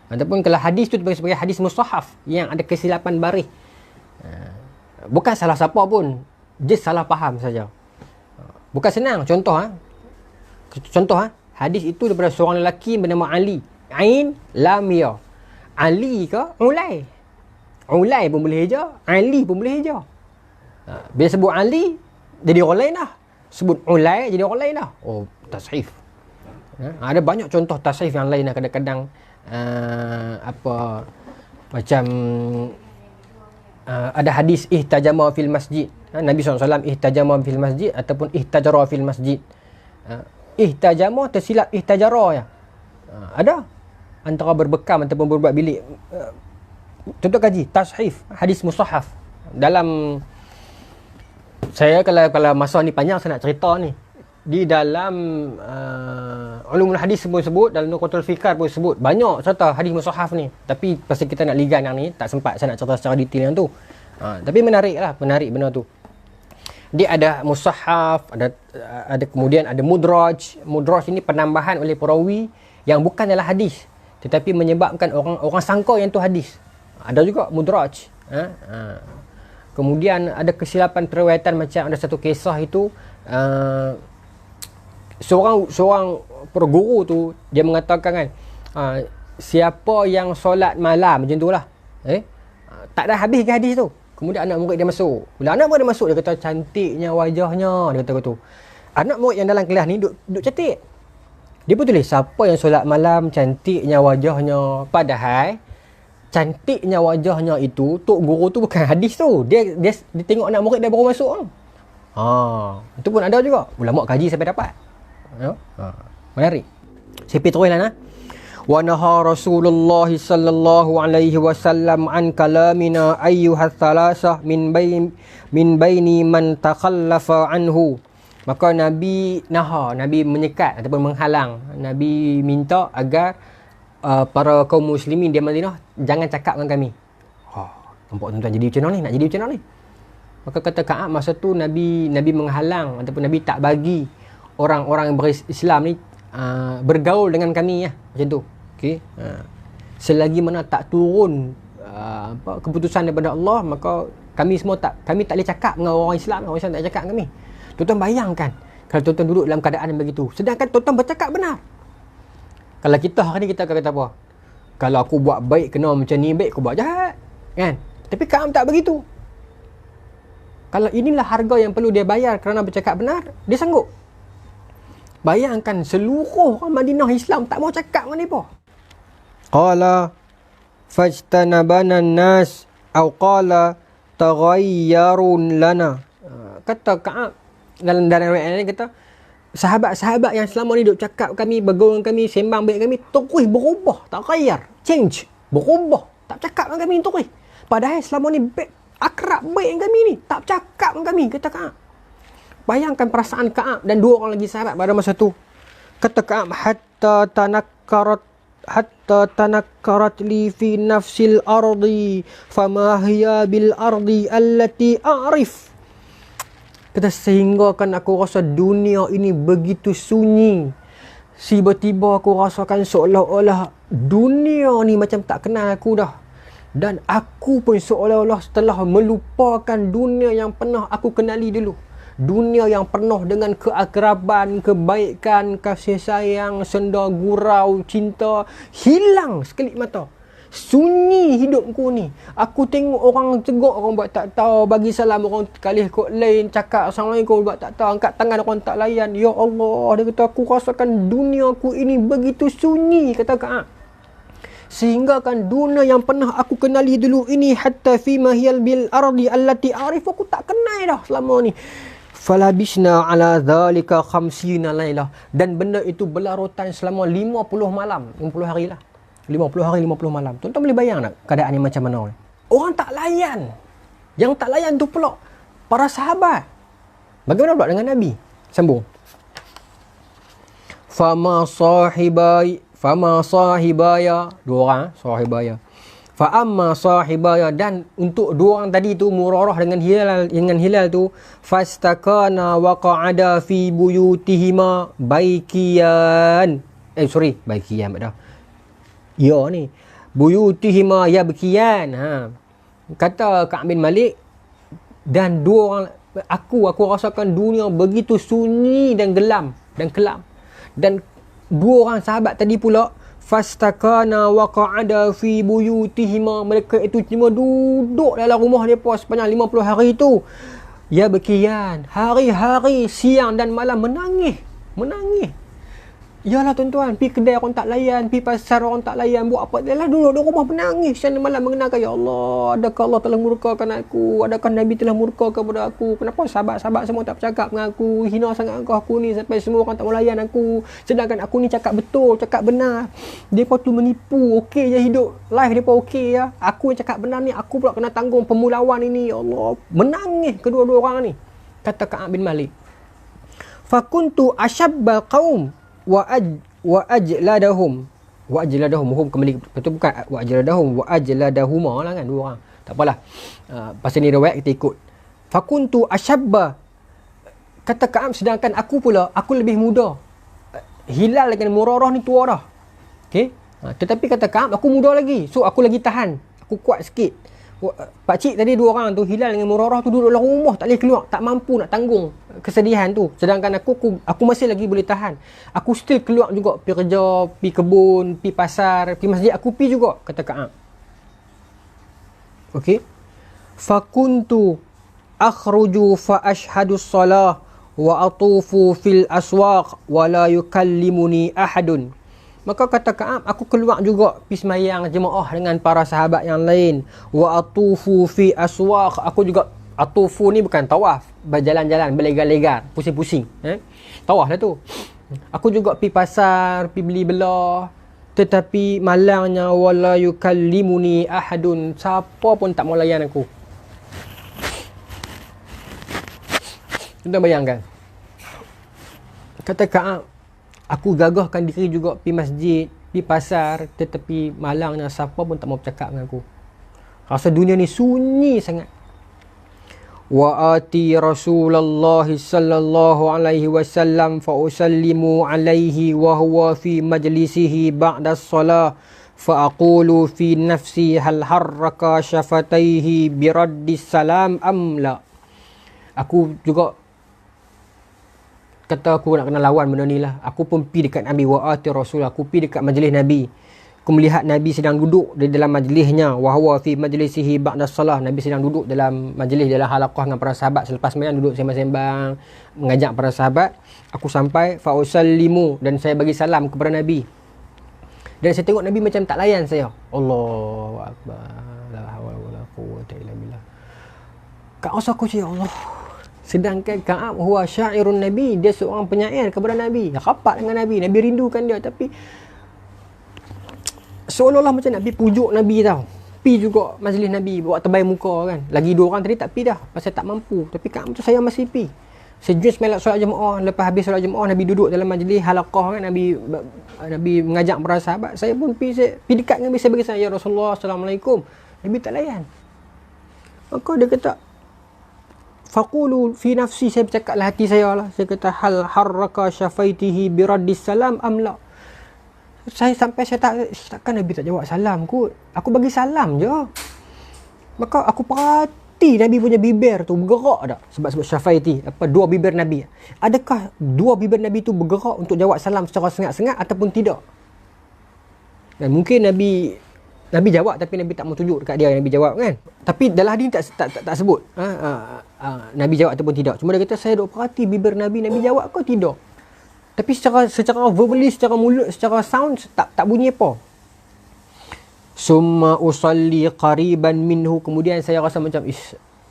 Ataupun kalau hadis tu dipanggil sebagai hadis mustahaf, yang ada kesilapan baris. Bukan salah siapa pun, just salah faham saja. Bukan senang. Contoh hadis itu daripada seorang lelaki bernama Ali. Ain lam ya. Ali ke Ulai? Ulai pun boleh hijau, Ali pun boleh hijau. Bila sebut Ali, jadi orang lain dah. Sebut Ulai, jadi orang lain dah. Oh, tashif. Ada banyak contoh tashif yang lain. Kadang-kadang macam ada hadis ihtajama fil masjid. Nabi SAW ihtajama fil masjid ataupun ihtajara fil masjid. Ihtajama tersilap ihtajara ya. Ada antara berbekam ataupun berbuat bilik. Contoh kaji tashif, hadis mustahaf. Dalam saya kalau masa ni panjang saya nak cerita ni. Di dalam ulumul hadis pun sebut, dalam Nuqatul Fikar pun sebut. Banyak cerita hadis mustahaf ni. Tapi pasal kita nak ligan yang ni, tak sempat saya nak cerita secara detail yang tu. Tapi menarik benda tu. Dia ada mustahaf, ada kemudian ada mudraj. Mudraj ini penambahan oleh perawi yang bukan dalam hadis, tetapi menyebabkan orang sangka yang tu hadis. Ada juga mudraj. Kemudian ada kesilapan periwayatan, macam ada satu kisah itu, seorang perguru tu dia mengatakan kan, siapa yang solat malam macam tu lah, tak ada habis ke hadis tu. Kemudian anak murid dia masuk. Bila anak murid dia masuk, dia kata cantiknya wajahnya, dia kata tu. Anak murid yang dalam kelas ni duk cantik. Dia pun tulis siapa yang solat malam cantiknya wajahnya. Padahal cantiknya wajahnya itu tok guru tu bukan hadis tu. Dia tengok anak murid dia baru masuk. Itu pun ada juga. Ulama kaji sampai dapat. Menarik. Saya pergi terus lah. Wa naha Rasulullah sallallahu alaihi wasallam an kalamina ayyuhas salasah min baini man takhallafa anhu. Maka Nabi menyekat ataupun menghalang. Nabi minta agar para kaum muslimin di Madinah jangan cakap dengan kami. Nampak tuan-tuan jadi macam mana ni? Nak jadi macam mana ni? Maka kata Ka'ab, masa tu Nabi menghalang ataupun Nabi tak bagi orang-orang berislam ni bergaul dengan kami ya. Macam tu. Okey. Selagi mana tak turun keputusan daripada Allah, maka kami tak boleh cakap dengan orang Islam. Orang Islam tak cakap dengan kami. Tuan-tuan bayangkan kalau tuan-tuan duduk dalam keadaan yang begitu, sedangkan tuan-tuan bercakap benar. Kalau kita hari ni, kita akan kata apa? Kalau aku buat baik kena macam ni, baik aku buat jahat, kan? Tapi Ka'ab tak begitu. Kalau inilah harga yang perlu dia bayar kerana bercakap benar, dia sanggup. Bayangkan seluruh orang Madinah Islam tak mau cakap dengan mereka. Qala fajtanabana nas atau qala taghayyarun lana. Kata Ka'ab dalam riwayat ini, kata sahabat-sahabat yang selama ni duk cakap kami, bergaul dengan kami, sembang baik kami, terus berubah, taghayyar, change, berubah, tak cakap dengan kami terus. Padahal selama ni akrab baik dengan kami ni, tak cakap dengan kami, kata Ka'ab. Bayangkan perasaan Ka'ab dan 2 orang lagi sahabat pada masa tu. Kata Ka'ab, hatta tanakkarat li fi nafsil ardi fama hiya bil ardi allati a'rif. Kata sehingga kan aku rasa dunia ini begitu sunyi. Tiba-tiba aku rasakan seolah-olah dunia ni macam tak kenal aku dah. Dan aku pun seolah-olah telah melupakan dunia yang pernah aku kenali dulu. Dunia yang penuh dengan keakraban, kebaikan, kasih sayang, senda gurau, cinta, hilang sekelip mata. Sunyi hidupku ni. Aku tengok orang teguk, orang buat tak tahu, bagi salam orang kali kod lain, cakap Assalamualaikum, buat tak tahu, angkat tangan orang tak layan. Ya Allah, dia kata aku rasakan duniaku ini begitu sunyi, kata Ka'ab. sehingga kan dunia yang pernah aku kenali dulu ini, hatta fi mahiyal bil ardi allati arif, aku tak kenal dah selama ni. Falabisna ala dhalika khamsina lailah, dan benda itu berlarutan selama 50 malam, 50 hari lah. 50 hari 50 malam. Tuan-tuan boleh bayang tak keadaan ni macam mana? Orang tak layan. Yang tak layan tu pula para sahabat. Bagaimana pula dengan Nabi? Sambung. Fama sahibaya, dua orang sahibaya. Fa amma sahibaya, dan untuk dua orang tadi tu, Murarah dengan Hilal tu, fastakana wa qa'ada fi buyutihima baikiyan. Baikiyan dah. Ya ni. Buyutihima yabkiyan. Kata Ka'ab bin Malik, dan dua orang, aku rasakan dunia begitu sunyi dan gelam dan kelam. Dan dua orang sahabat tadi pula, fastakana wa qa'ada fi buyutihima, mereka itu cuma duduk dalam rumah mereka sepanjang 50 hari itu. Ya berkian, hari-hari, siang dan malam menangis. Yalah tuan-tuan, pergi kedai orang tak layan, pergi pasar orang tak layan, buat apa? Yalah duduk di rumah menangis siang dan malam mengenalkan, ya Allah, adakah Allah telah murkakan aku? Adakah Nabi telah murka kepada aku? Kenapa sahabat-sahabat semua tak bercakap dengan aku? Hina sangat aku ni sampai semua orang tak mau layan aku. Sedangkan aku ni cakap betul, cakap benar. Depa tu menipu, okey je hidup. Life depa okey ya. Aku yang cakap benar ni, aku pula kena tanggung pemulawan ini, ya Allah. Menangis kedua-dua orang ni. Kata Ka'ab bin Malik. Fakuntu ashabbal qaum wa ajladahum hum, kembali betul bukan wa ajladahuma lah kan, dua orang, tak apalah, pasal ni riwayat kita ikut. Fakuntu ashabba, kata Ka'ab, sedangkan aku pula, aku lebih muda. Hilal dengan Murarah ni tua dah, okey, tetapi kata Ka'ab, aku muda lagi, so aku lagi tahan, aku kuat sikit. Pakcik tadi dua orang tu, Hilal dengan Murarah tu, duduk dalam rumah, tak boleh keluar, tak mampu nak tanggung kesedihan tu. Sedangkan aku masih lagi boleh tahan. Aku still keluar juga, pergi kerja, pergi kebun, pergi pasar, pergi masjid, aku pergi juga, kata Ka'ab. Okey. Fakuntu akhruju fa ashhadu as-salah wa atufu fil aswaq wa la yukallimuni ahadun. Maka kata Ka'ab, aku keluar juga pergi sembahyang jemaah dengan para sahabat yang lain. Wa atufu fi aswaq, aku juga, atufu ni bukan tawaf, berjalan-jalan, berlegar-legar, pusing-pusing. Tawaf lah tu. Aku juga pergi pasar, pergi beli belah. Tetapi malangnya, wala yukallimuni ahadun, siapa pun tak mau layan aku. Kita bayangkan. Kata Ka'ab, aku gagahkan diri juga pergi masjid, pergi pasar, tetapi malangnya siapa pun tak mau bercakap dengan aku. Rasa dunia ni sunyi sangat. Wa ati Rasulullah sallallahu alaihi wasallam fa usallimu alaihi wa huwa fi majlisihi ba'da as-salah fa aqulu fi nafsi hal harraka shafataihi bi raddis salam am la. Aku juga kata aku nak kena lawan benda ni lah. Aku pun pergi dekat Nabi, wa'ati Rasul, aku pergi dekat majlis Nabi. Aku melihat Nabi sedang duduk di dalam majlisnya, wa huwa fi majlisihi ba'da salah. Nabi sedang duduk dalam majlis, dalam halaqah dengan para sahabat. Selepas sembahyang duduk sembang-sembang, mengajak para sahabat. Aku sampai fa usallimu, dan saya bagi salam kepada Nabi. Dan saya tengok Nabi macam tak layan saya. Allahu akbar. La haula wala quwwata illa billah. Kak rasa aku ya Allah. Sedangkan Ka'ab huwa syairun Nabi, dia seorang penyair kepada Nabi, rapat dengan Nabi, Nabi rindukan dia, tapi seolah-olah macam nak pergi pujuk Nabi tau. Pergi juga majlis Nabi, buat terbaik muka kan. Lagi dua orang tadi tak pergi dah, pasal tak mampu. Tapi Ka'ab tu saya masih pergi. Sejus melak solat jemaah, lepas habis solat jemaah Nabi duduk dalam majlis halaqah kan, Nabi mengajak para sahabat. Saya pun pergi dekat dengan Nabi, saya bagi salam, ya Rasulullah, Assalamualaikum. Nabi tak layan. Maka dia kata, faqulu fi nafsi, saya bercakaplah hati saya lah. Saya kata, hal harraka syafaitihi biraddis salam amla. Saya sampai takkan Nabi tak jawab salam kot. Aku bagi salam je. Maka aku perhati Nabi punya bibir tu bergerak tak? Sebab syafaiti, dua bibir Nabi. Adakah dua bibir Nabi tu bergerak untuk jawab salam secara sengat-sengat ataupun tidak? Dan mungkin Nabi jawab, tapi Nabi tak mau tunjuk dekat dia Nabi jawab kan. Tapi dalam hadis tak sebut Nabi jawab ataupun tidak. Cuma dia kata, saya duk perhati bibir Nabi jawab ke tidak. Tapi secara verbally, secara mulut, secara sound tak bunyi apa. Summa usalli qariban minhu. Kemudian saya rasa macam,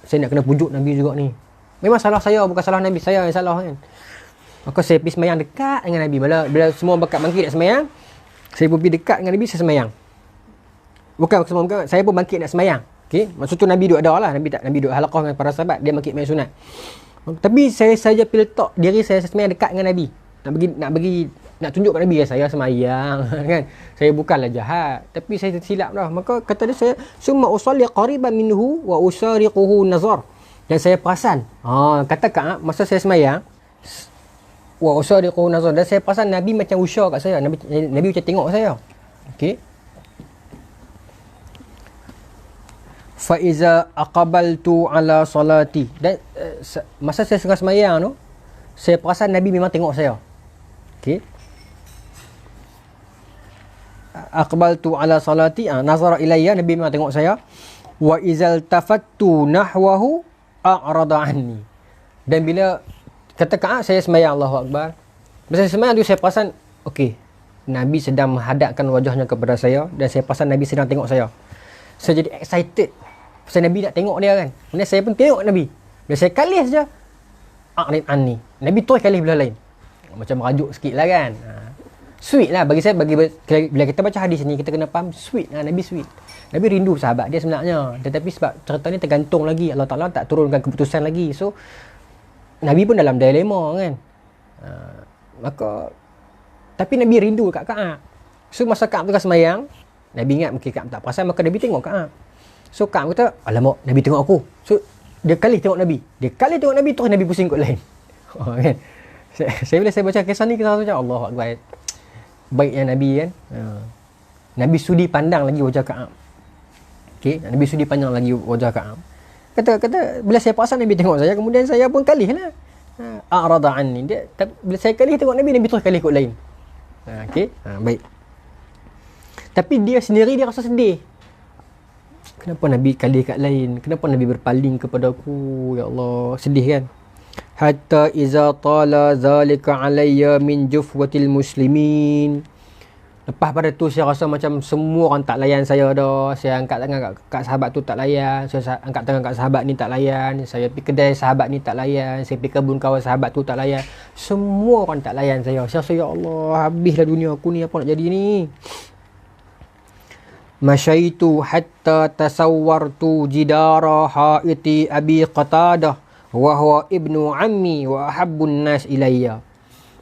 saya nak kena pujuk Nabi juga ni. Memang salah saya, bukan salah Nabi. Saya yang salah kan. Maka saya pergi semayang dekat dengan Nabi. Bila semua bakat bangkit nak semayang, saya pun pergi dekat dengan Nabi, saya semayang. Bukan saya pun bangkit nak semayang. Okay? Maksud tu Nabi duduk ada lah. Nabi duduk halaqah dengan para sahabat. Dia bangkit main sunat. Tapi saya saja pergi letak diri saya semayang dekat dengan Nabi. Nak tunjuk kat Nabi saya semayang kan. Saya bukanlah jahat, tapi saya tersilap dah. Maka kata dia, saya summa usalli qariban minhu wa usariquhu nazar. Dan saya perasan, kata Ka'ab, masa saya semayang wa usariquhu nazar, dan saya perasan Nabi macam usar kat saya. Nabi macam tengok saya. Okey. Fa iza aqbaltu ala salati. Dan masa saya tengah semayang tu, saya perasan Nabi memang tengok saya. Okey. Aqbaltu ala salati, nazara ilayya, Nabi memang tengok saya. Wa izal tafattu nahwahu a'rada anni. Dan bila kata Ka'ab, saya semayang, Allahu Akbar. Bila saya semayang tu, saya perasan, okey, Nabi sedang menghadapkan wajahnya kepada saya, dan saya perasan Nabi sedang tengok saya. Saya jadi excited pasal Nabi nak tengok dia kan. Kemudian saya pun tengok Nabi. Bila saya kalih saja, a'rid anni, Nabi terus kalih belah lain. Macam merajuk sikit lah kan. Sweet lah bagi saya. Bila kita baca hadis ni, kita kena faham sweet lah. Nabi sweet. Nabi rindu sahabat dia sebenarnya. Tetapi sebab cerita ni tergantung lagi, Allah Ta'ala tak turunkan keputusan lagi. So Nabi pun dalam dilema kan. Tapi Nabi rindu kat Ka'ab. So masa Ka'ab tengah semayang, Nabi ingat mungkin Ka'ab tak perasan, maka Nabi tengok Ka'ab. So Ka'ab kata, alamak, Nabi tengok aku. So dia kali tengok Nabi. Terus Nabi pusing kot lain. Kan? Bila saya baca kisah ni, kisah macam Allah Akbar. Baiknya Nabi kan. Nabi sudi pandang lagi wajah Ka'ab. Okey, Nabi sudi pandang lagi wajah Ka'ab. Kata bila saya perasan Nabi tengok saya, kemudian saya pun kalih lah. A'rada anni. Bila saya kalih tengok Nabi terus kalih kot lain. Okey, baik. Tapi dia sendiri dia rasa sedih. Kenapa Nabi kalih kat lain? Kenapa Nabi berpaling kepada aku? Ya Allah, sedih kan? Hatta iza tala zalika alayya min jufwatil muslimin. Lepas pada tu saya rasa macam semua orang tak layan saya dah. Saya angkat tangan kat sahabat tu tak layan. Saya angkat tangan kat sahabat ni tak layan. Saya pergi kedai sahabat ni tak layan. Saya pergi kebun kawan sahabat tu tak layan. Semua orang tak layan saya. Saya rasa, ya Allah, habislah dunia aku ni, apa nak jadi ni. Masyaitu hatta tasawwartu jidara haiti Abi Qatadah wa huwa ibnu ammi wa ahabbun nas ilayya.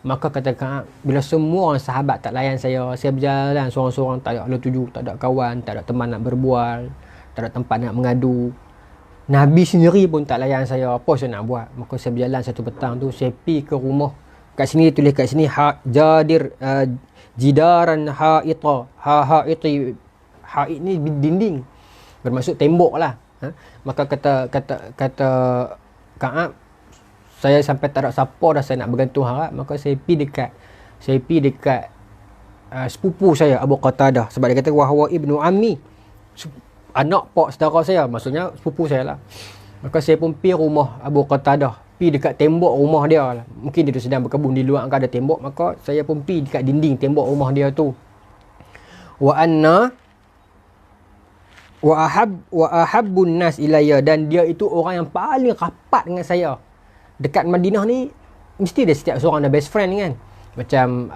Maka kata Ka'ab, bila semua orang sahabat tak layan saya berjalan seorang-seorang, tak ada tuju, tak ada kawan, tak ada teman nak berbual, tak ada tempat nak mengadu. Nabi sendiri pun tak layan saya, apa saya nak buat? Maka saya berjalan satu petang tu, saya pergi ke rumah. Kat sini tulis kat sini jidaran haita. Haiti, hait ni dinding, bermaksud tembok lah. Maka kata Ka'ab, saya sampai tak ada siapa dah saya nak bergantung harap, maka saya pergi dekat sepupu saya Abu Qatadah, sebab dia kata wahwa ibnu ammi, anak pak saudara saya, maksudnya sepupu saya lah. Maka saya pun pergi rumah Abu Qatadah, pergi dekat tembok rumah dia lah. Mungkin dia tu sedang berkebun, di luar ada tembok, maka saya pun pergi dekat dinding tembok rumah dia tu. Wa ahabbun nas ilayya, dan dia itu orang yang paling rapat dengan saya. Dekat Madinah ni mesti ada setiap seorang ada best friend kan. Macam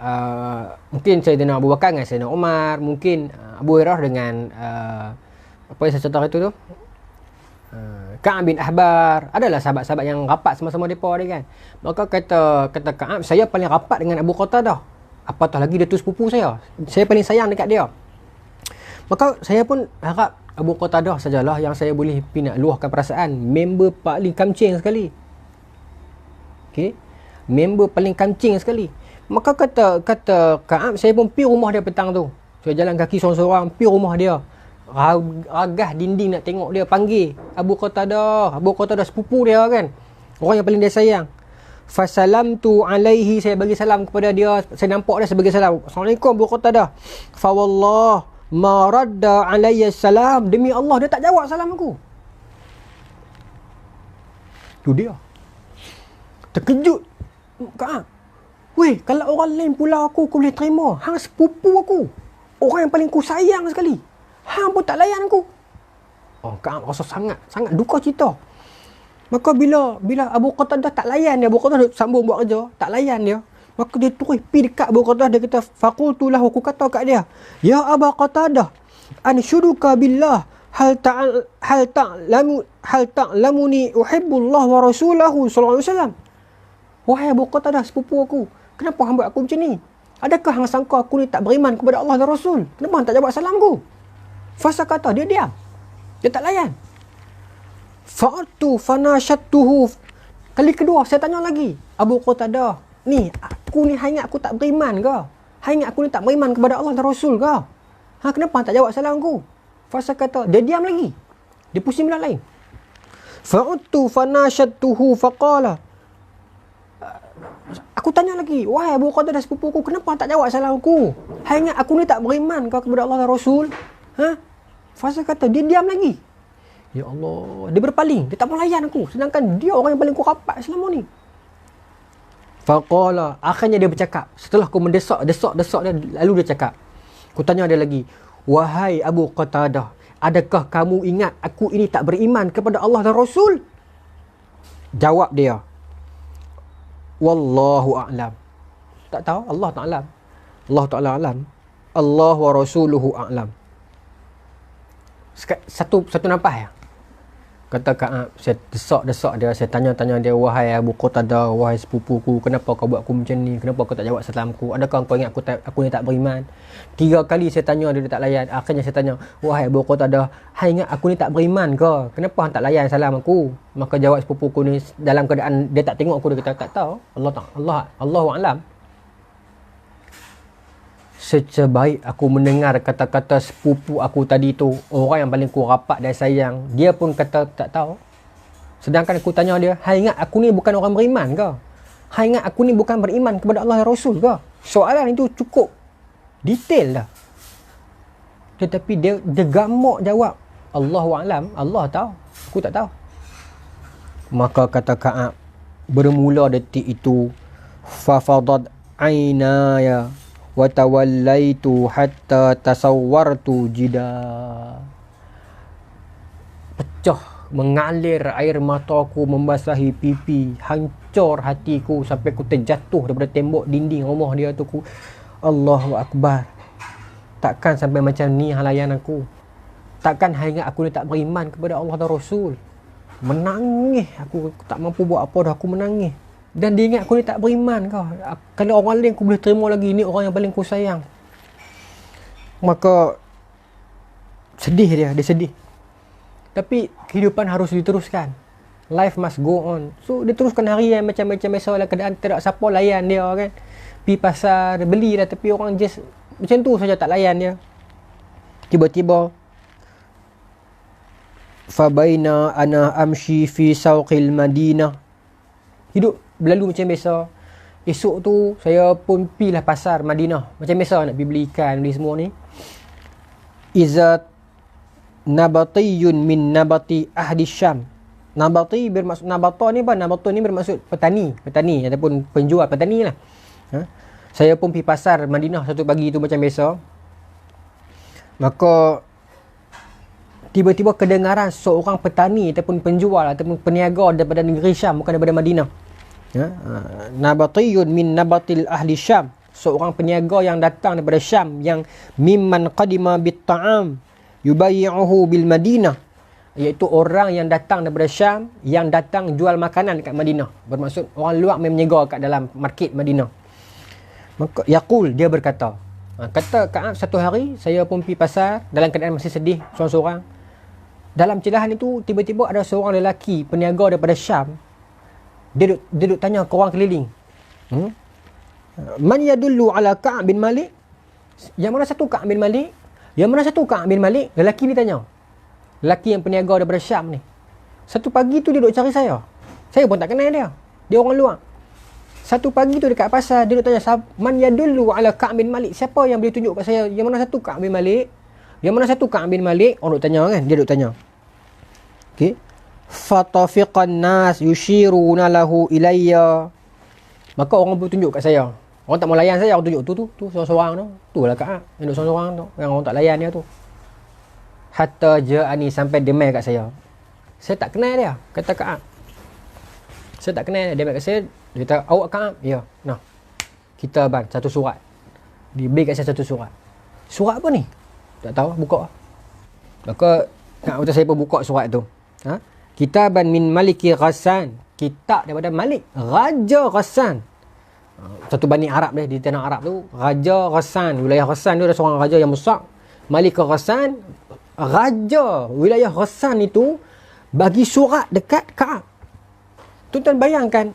mungkin Sayyidina Abu Bakar dengan Sayyidina Umar, mungkin Abu Hurairah dengan apa yang saya cerita itu tu, Ka'ab bin Ahbar. Adalah sahabat-sahabat yang rapat sama-sama depa dia kan. Maka kata Ka'ab, saya paling rapat dengan Abu Qatadah. Apatah lagi dia tu sepupu saya. Saya paling sayang dekat dia. Maka saya pun harap Abu Qatadah sajalah yang saya boleh pergi nak luahkan perasaan. Member paling kamcing sekali. Okey. Member paling kancing sekali. Maka kata Ka'ab, saya pun pergi rumah dia petang tu. Saya jalan kaki seorang-seorang pergi rumah dia. Ragah dinding nak tengok dia, panggil Abu Qatadah sepupu dia kan. Orang yang paling dia sayang. Fasalamtu alaihi, saya bagi salam kepada dia. Saya nampak dia, saya bagi salam. Assalamualaikum Abu Qatadah. Fa wallah ma radda alayya salam. Demi Allah dia tak jawab salam aku. Tu dia. Terkejut Ka'ab. Weh, kalau orang lain pula aku boleh terima. Hang sepupu aku, orang yang paling ku sayang sekali, Hang pun tak layan aku. Oh, Ka'ab rasa sangat duka cita. Maka bila Abu Qatadah tak layan dia, Abu Qatadah sambung buat kerja, tak layan dia. Maka dia terus pergi dekat Abu Qatadah, dia kata, faqultu lahu, aku kata kat dia, ya Abu Qatadah, anshuduka billah, hal ta'lamuni uhibbullah wa rasulahu sallallahu alaihi wasallam. Wahai Abu Qatadah, sepupu aku, kenapa hang buat aku macam ni? Adakah hang sangka aku ni tak beriman kepada Allah dan Rasul? Kenapa hang tak jawab salamku? Fasa kata, dia diam. Dia tak layan. Fa'atu fanashattuhu. Kali kedua saya tanya lagi, Abu Qatadah, ni aku ni hang ingat aku tak beriman ke? Hang ingat aku ni tak beriman kepada Allah dan Rasul ke? Kenapa hang tak jawab salam aku? Fasa kata, dia diam lagi. Dia pusing benda lain. Fa'atu fanashattuhu faqala. Aku tanya lagi, wahai Abu Qatadah sepupu aku, kenapa hang tak jawab salam aku? Hang ingat aku ni tak beriman ke kepada Allah dan Rasul? Fasa kata, dia diam lagi. Ya Allah, dia berpaling, dia tak mau layan aku, sedangkan dia orang yang paling ku rapat selama ni. Faqala, akhirnya dia bercakap. Setelah aku mendesak dia, lalu dia cakap. Aku tanya dia lagi, wahai Abu Qatadah, adakah kamu ingat aku ini tak beriman kepada Allah dan Rasul? Jawab dia, wallahu a'lam. Tak tahu, Allah Ta'ala. Allah Ta'ala alam. Allah wa rasuluhu a'lam. Satu nafas ya. Kata Ka'ab, saya desak dia, saya tanya dia, wahai Abu Qatadah, wahai sepupuku, kenapa kau buat aku macam ni? Kenapa kau tak jawab salamku? Adakah kau ingat aku ni tak beriman? 3 kali saya tanya dia tak layan. Akhirnya saya tanya, wahai Abu Qatadah, hang ingat aku ni tak beriman ke? Kenapa hang tak layan salam aku? Maka jawab sepupuku ni dalam keadaan dia tak tengok aku, dia kata, tak tahu. Allahu a'lam. Sebaik aku mendengar kata-kata sepupu aku tadi tu, orang yang paling ku rapat dan sayang, dia pun kata tak tahu. Sedangkan aku tanya dia, hang ingat aku ni bukan orang beriman ke? Hang ingat aku ni bukan beriman kepada Allah dan Rasul ke? Soalan itu cukup detail dah. Tetapi dia gamak jawab, Allahu a'lam, Allah tahu, aku tak tahu. Maka kata Ka'ab, bermula detik itu, fafadat aynaya wa tawallaitu hatta tasawwartu jida. Pecah, mengalir air mataku membasahi pipi, hancur hatiku sampai aku terjatuh daripada tembok dinding rumah dia tu. Allahu Akbar. Takkan sampai macam ni halayan aku. Takkan hang ingat aku ni tak beriman kepada Allah dan Rasul. Menangis aku tak mampu buat apa dah, aku menangis. Dan dia ingat aku ni tak beriman kau. Kalau orang lain aku boleh terima lagi, ni orang yang paling ku sayang. Maka sedih dia sedih. Tapi kehidupan harus diteruskan. Life must go on. So dia teruskan harian macam-macam biasa lah, keadaan tidak siapa layan dia kan. Pergi pasar, beli lah, tapi orang just macam tu saja, tak layan dia. Tiba-tiba fabaina ana amshi fi sawqil Madinah. Hidup berlalu macam biasa. Esok tu saya pun pergilah pasar Madinah. Macam biasa nak pergi beli ikan, beli semua ni. Izat nabatiyun min nabati ahli Syam. Nabati bermaksud, nabata ni apa? Nabata ni bermaksud petani ataupun penjual petani lah. Saya pun pergi pasar Madinah satu pagi tu macam biasa. Maka tiba-tiba kedengaran seorang petani ataupun penjual ataupun peniaga daripada negeri Syam, bukan daripada Madinah. Nabatiyun min nabatil ahli Syam, seorang peniaga yang datang daripada Syam, yang mimman qadima bit ta'am yubayyi'uhu bil Madinah, iaitu orang yang datang daripada Syam yang datang jual makanan dekat Madinah. Bermaksud orang luar yang berniaga kat dalam market Madinah. Maka yaqul, dia berkata, kata Ka'ab, satu hari saya pun pergi pasar dalam keadaan masih sedih seorang-seorang. Dalam celahan itu tiba-tiba ada seorang lelaki peniaga daripada Syam. Dia duduk tanya ke orang keliling. Man yadullu ala Ka'ab bin Malik? Yang mana satu Ka'ab bin Malik? Yang mana satu Ka'ab bin Malik? Lelaki ni tanya. Lelaki yang peniaga daripada Syam ni. Satu pagi tu dia duduk cari saya. Saya pun tak kenal dia. Dia orang luar. Satu pagi tu dekat pasar dia duduk tanya, man yadullu ala Ka'ab bin Malik? Siapa yang boleh tunjuk kat saya yang mana satu Ka'ab bin Malik? Yang mana satu Ka'ab bin Malik? Orang duduk tanya kan? Dia duduk tanya. Okey. Fatafiqan nas yushiruna lahu ilayya. Maka orang pun tunjuk kat saya. Orang tak mau layan saya, orang tunjuk tu seorang-seorang tu. Tu lah Ka'ab yang duduk seorang-seorang tu, yang orang tak layan dia tu. hatta ja'ani, sampai dia mai kat saya. Saya tak kenal dia, kata Ka'ab. Saya tak kenal dia mai kat saya. Dia kata, awak Ka'ab? Ya. Nah, kita bang satu surat. Dia beri kat saya satu surat. Surat apa ni? Tak tahu, buka. Maka Ka'ab kata, saya pun buka surat tu. Kitaban min Maliki Ghassan. Kitab daripada Malik, Raja Ghassan. Satu Bani Arab dia, di tanah Arab tu, Raja Ghassan. Wilayah Ghassan tu ada seorang raja yang besar. Malik Ghassan, raja wilayah Ghassan itu bagi surat dekat Ka'ab. Tuan-tuan bayangkan,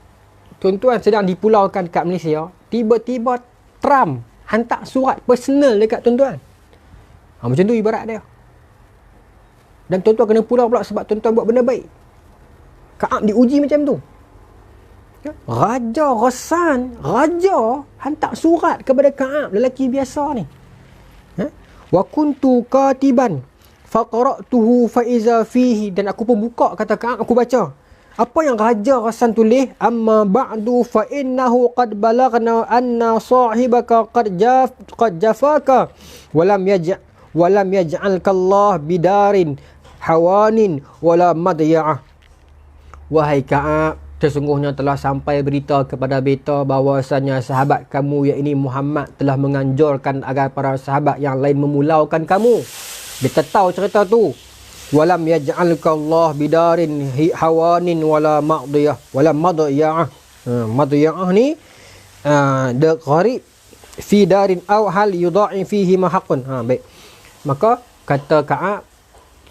tuan-tuan sedang dipulaukan kat Malaysia, tiba-tiba Trump hantar surat personal dekat tuan-tuan. Macam tu ibarat dia. Dan tuan-tuan kena pulau pula sebab tuan-tuan buat benda baik. Ka'ab diuji macam tu. Raja Ghassan, raja hantar surat kepada Ka'ab, lelaki biasa ni. Wa kuntu katiban faqara'tuhu fa iza fihi, dan aku pun buka, kata Ka'ab, aku baca. Apa yang Raja Ghassan tulis? Amma ba'du fa innahu qad balaghna anna sahibaka qad jafaka walam yaj'alka Allah bidarin hawanin wala madya'ah. Wahai Ka'ab, sesungguhnya telah sampai berita kepada beta bahawasanya sahabat kamu, iaitu Muhammad, telah menganjurkan agar para sahabat yang lain memulaukan kamu. Beta tahu cerita tu. Walam yaj'alka Allah bidarin hawanin wala madya'ah. Madya'ah ni the gharib fi darin aw hal yudha'i fihi ma haqqun. Baik. Maka kata Ka'ab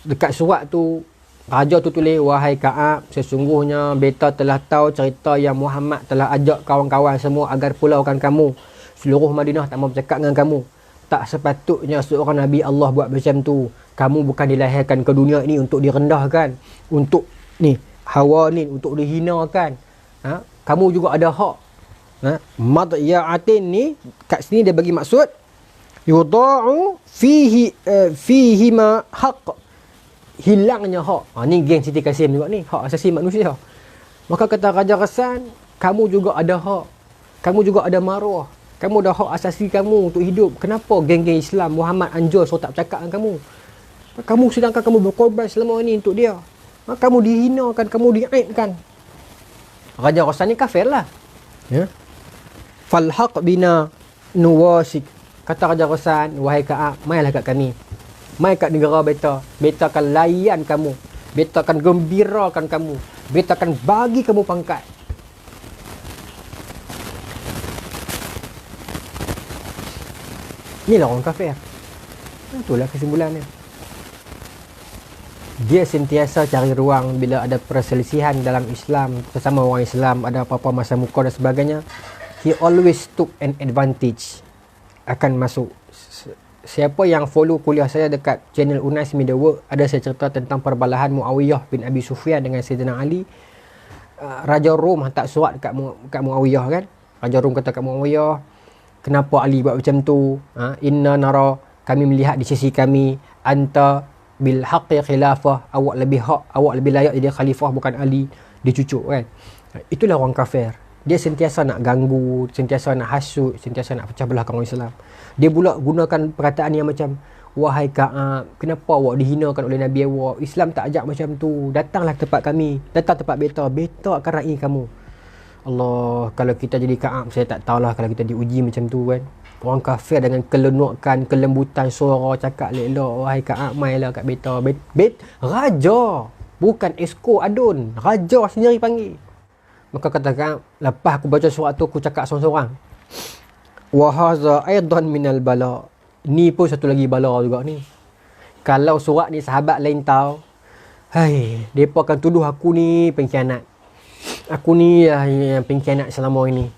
dekat surat tu, raja tu tulis, wahai Ka'ab, sesungguhnya beta telah tahu cerita yang Muhammad telah ajak kawan-kawan semua agar pulaukan kamu. Seluruh Madinah tak mau bercakap dengan kamu. Tak sepatutnya seorang Nabi Allah buat macam tu. Kamu bukan dilahirkan ke dunia ini untuk direndahkan, untuk ni hawanin, untuk dihinakan. Kamu juga ada hak. Madya'atin ni kat sini dia bagi maksud yudha'u fihi ma haqq, hilangnya hak. Ni geng Siti Kasim juga ni, hak asasi manusia. Maka kata Raja Ghassan, kamu juga ada hak, kamu juga ada maruah, kamu ada hak asasi kamu untuk hidup. Kenapa geng-geng Islam Muhammad anjur suruh tak bercakap dengan kamu? Kamu sedangkan kamu berkorban selama ini untuk dia. Kamu dihinakan, kamu diaibkan. Raja Ghassan ni kafir lah. Falhaq bina nuwasik. Kata Raja Ghassan, wahai Ka'ab, mailah kat kami. Mai kat negara beta. Beta akan layan kamu. Beta akan gembirakan kamu. Beta akan bagi kamu pangkat. Inilah orang kafir. Itulah kesimpulannya. Dia sentiasa cari ruang bila ada perselisihan dalam Islam, sesama orang Islam, ada apa-apa masa muka dan sebagainya. He always took an advantage. Akan masuk. Siapa yang follow kuliah saya dekat channel Unais Media Work, ada saya cerita tentang perbalahan Muawiyah bin Abi Sufyan dengan Sayyidina Ali. Raja Rom hantar surat kat Muawiyah kan. Raja Rom kata kat Muawiyah, kenapa Ali buat macam tu? Inna nara, kami melihat di sisi kami, anta bil haqqi khilafah, awak lebih hak, awak lebih layak jadi khalifah, bukan Ali. Dia cucuk kan. Itulah orang kafir. Dia sentiasa nak ganggu, sentiasa nak hasut, sentiasa nak pecah belah kaum Islam. Dia pula gunakan perkataan yang macam, wahai Ka'ab, kenapa awak dihinakan oleh Nabi awak? Islam tak ajak macam tu. Datanglah ke tempat kami, datang tempat beta, beta akan raih kamu. Allah, kalau kita jadi Ka'ab, saya tak tahulah kalau kita diuji macam tu kan. Orang kafir dengan kelenukan, kelembutan suara, cakap elok-elok, wahai Ka'ab, mailah kat beta. Raja, bukan esko adun, raja sendiri panggil. Maka kata Ka'ab, lepas aku baca surat tu, aku cakap seorang-seorang, wa hadza aidan minal bala. Ni pun satu lagi bala juga ni. Kalau surat ni sahabat lain tahu, hai, depa akan tuduh aku ni pengkhianat. Aku ni yang pengkhianat selama ini.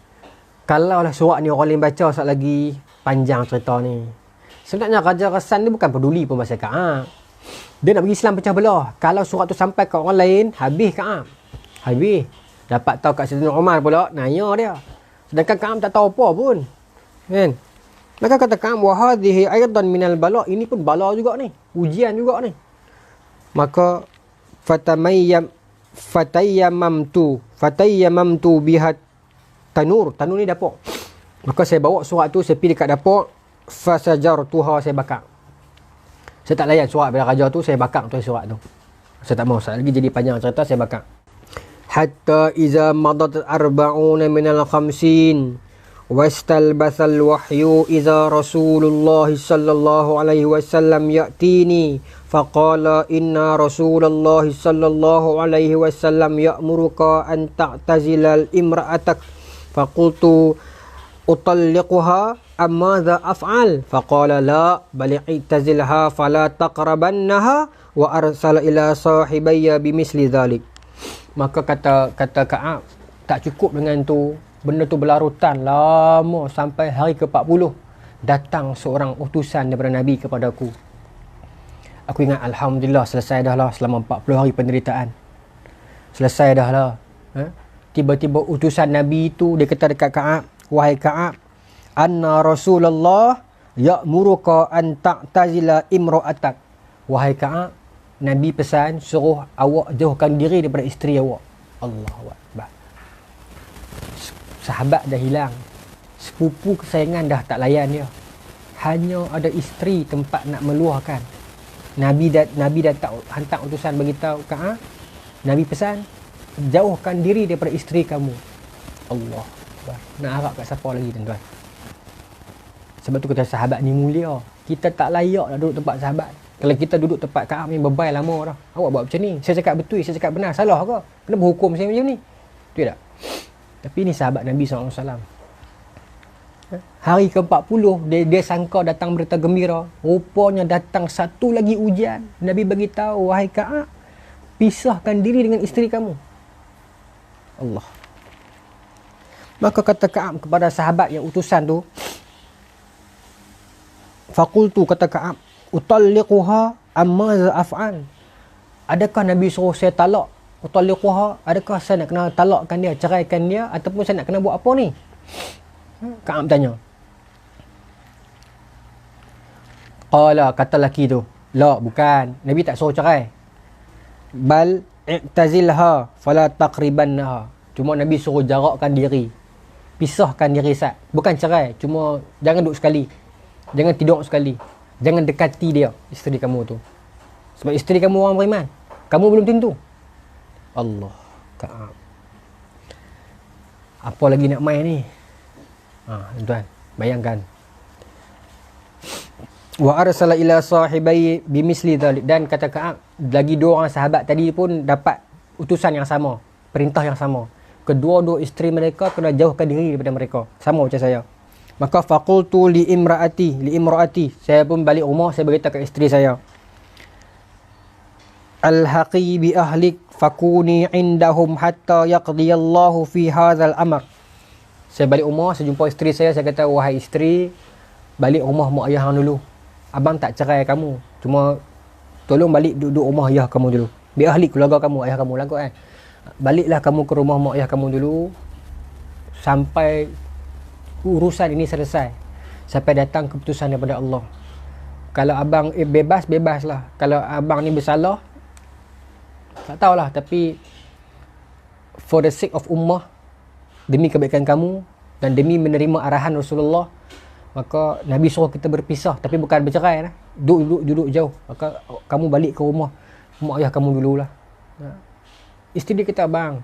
Kalau lah surat ni orang lain baca, sekali lagi panjang cerita ni. Sebenarnya Raja Ghassan ni bukan peduli pun pasal Ka'ab. Dia nak bagi Islam pecah belah. Kalau surat tu sampai ke orang lain, habis Ka'ab. Habis. Dapat tahu kat Sayyidina Umar pula, nanya dia. Sedangkan Ka'ab tak tahu apa pun. Kan? Maka kata Ka'ab, wa hadhihi aidan minal bala. Ini pun bala juga ni. Ujian juga ni. Maka fatayyamamtu bihat tanur. Tanur ni dapur. Maka saya bawa surat tu, saya pergi dekat dapur, fasajartuha, saya bakar. Saya tak layan surat bila raja tu, saya bakar tu surat tu. Saya tak mau, saya lagi jadi panjang cerita, saya bakar. Hatta iza madat arba'una minal khamsin wastalbathal wahyu iza Rasulullah sallallahu alaihi wasallam ya'tini faqala inna Rasulullah sallallahu alaihi wasallam ya'muruka an ta'tazilal imra'atak faqultu utalliquha amma dha af'al faqala la bal i'tazilha fala taqrabannaha wa arsala ila sahibayya bimisli dhalik. Maka kata Ka'ab, tak cukup dengan tu, benda tu berlarutan lama sampai hari ke-40 datang seorang utusan daripada Nabi kepada aku. Aku ingat alhamdulillah selesai dah lah selama 40 hari penderitaan. Selesai dah lah. Tiba-tiba utusan Nabi tu dia kata dekat Ka'ab, wahai Ka'ab, anna Rasulullah ya'muruka an ta'tazila imra'atak. Wahai Ka'ab, Nabi pesan suruh awak jauhkan diri daripada isteri awak. Allahu Akbar. Sahabat dah hilang, sepupu kesayangan dah tak layan dia, hanya ada isteri tempat nak meluahkan. Nabi dah tak hantar utusan beritahu Ka'ab. Nabi pesan jauhkan diri daripada isteri kamu. Allah Akbar. Nak harap kat siapa lagi tuan-tuan? Sebab tu kata sahabat ni mulia. Kita tak layak nak duduk tempat sahabat. Kalau kita duduk tempat Ka'ab ni bebai lama dah. Awak buat macam ni, saya cakap betul, saya cakap benar, salah ke? Kenapa hukum saya macam ni? Betul tak? Tapi ni sahabat Nabi SAW. Hari ke-40 dia sangka datang berita gembira. Rupanya datang satu lagi ujian. Nabi bagi tahu, wahai Ka'ab, pisahkan diri dengan isteri kamu. Allah. Maka kata Ka'ab kepada sahabat yang utusan tu, faqultu, kata Ka'ab, utalliquha amma za af'al. Adakah Nabi suruh saya talak? Utalliquha, adakah saya nak kena talakkan dia, ceraikan dia, ataupun saya nak kena buat apa ni? Ka'ab tanya. Qala, kata lelaki tu, la, bukan, Nabi tak suruh cerai. Bal i'tazilha fala taqribannaha. Cuma Nabi suruh jarakkan diri, pisahkan diri sat. Bukan cerai, cuma jangan duduk sekali, jangan tidur sekali, jangan dekati dia, isteri kamu tu. Sebab isteri kamu orang beriman, kamu belum tentu. Allah, Ka'ab. Apa lagi nak main ni? Tuan, bayangkan. Wa arsala ila sahibai bimisli dhalik. Dan kata Ka'ab, lagi dua orang sahabat tadi pun dapat utusan yang sama, perintah yang sama. Kedua-dua isteri mereka kena jauhkan diri daripada mereka, sama macam saya. Maka faqultu li imraati, saya pun balik rumah, saya beritahu kat isteri saya, alhaqi bi ahlik fakuni indahum hatta yaqdiyallahu fi hadzal amr. Saya balik rumah, saya jumpa isteri saya kata, wahai isteri, balik rumah mak ayah hang dulu. Abang tak cerai kamu, cuma tolong balik duduk rumah ayah kamu dulu. Bi ahlik, keluarga kamu, ayah kamu lah kot kan. Baliklah kamu ke rumah mak ayah kamu dulu sampai urusan ini selesai, sampai datang keputusan daripada Allah. Kalau abang bebaslah. Kalau abang ni bersalah, tak tahulah, tapi for the sake of ummah, demi kebaikan kamu dan demi menerima arahan Rasulullah, maka Nabi suruh kita berpisah, tapi bukan bercerai lah. Duduk jauh. Maka kamu balik ke rumah mak ayah kamu dululah. Isteri dia kata, abang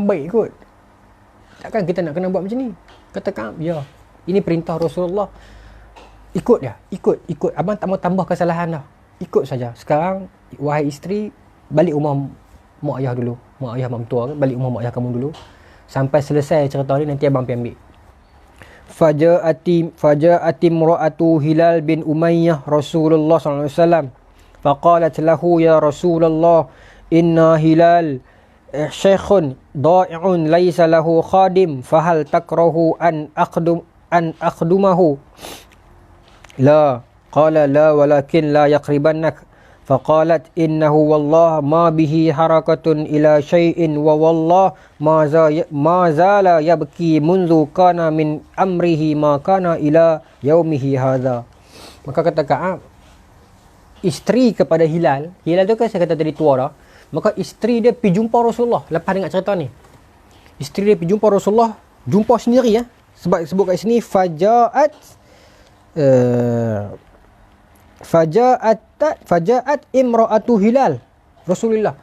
baik kot, takkan kita nak kena buat macam ni? Kata Ka'ab, ya, ini perintah Rasulullah, ikut dia, ikut. Abang tak mau tambah kesalahan dah, ikut saja. Sekarang wahai isteri, balik rumah mak ayah dulu, mak ayah mak mentua, balik rumah mak ayah kamu dulu sampai selesai cerita ni, nanti abang pergi ambil. Faja'ati imra'atu Hilal bin Umayyah Rasulullah sallallahu alaihi wasallam faqalat lahu, ya Rasulullah, inna Hilal syekhun da'i'un laysa lahu khadim fahal takrahu an akhdumahu? La. Qala la walakin la yaqribannak. Faqalat innahu wallah ma bihi harakatun ila syai'in wa wallah ma zala yabki mundu kana min amrihi ma kana ila yaumihi hadha. Maka kata Ka'ab, isteri kepada Hilal tu kan saya kata tadi tua dah. Maka isteri dia pergi jumpa Rasulullah. Lepas dengar cerita ni, isteri dia pergi jumpa Rasulullah, jumpa sendiri ya. Sebab sebut kat sini faja'at faja'at imra'atu Hilal. Rasulullah.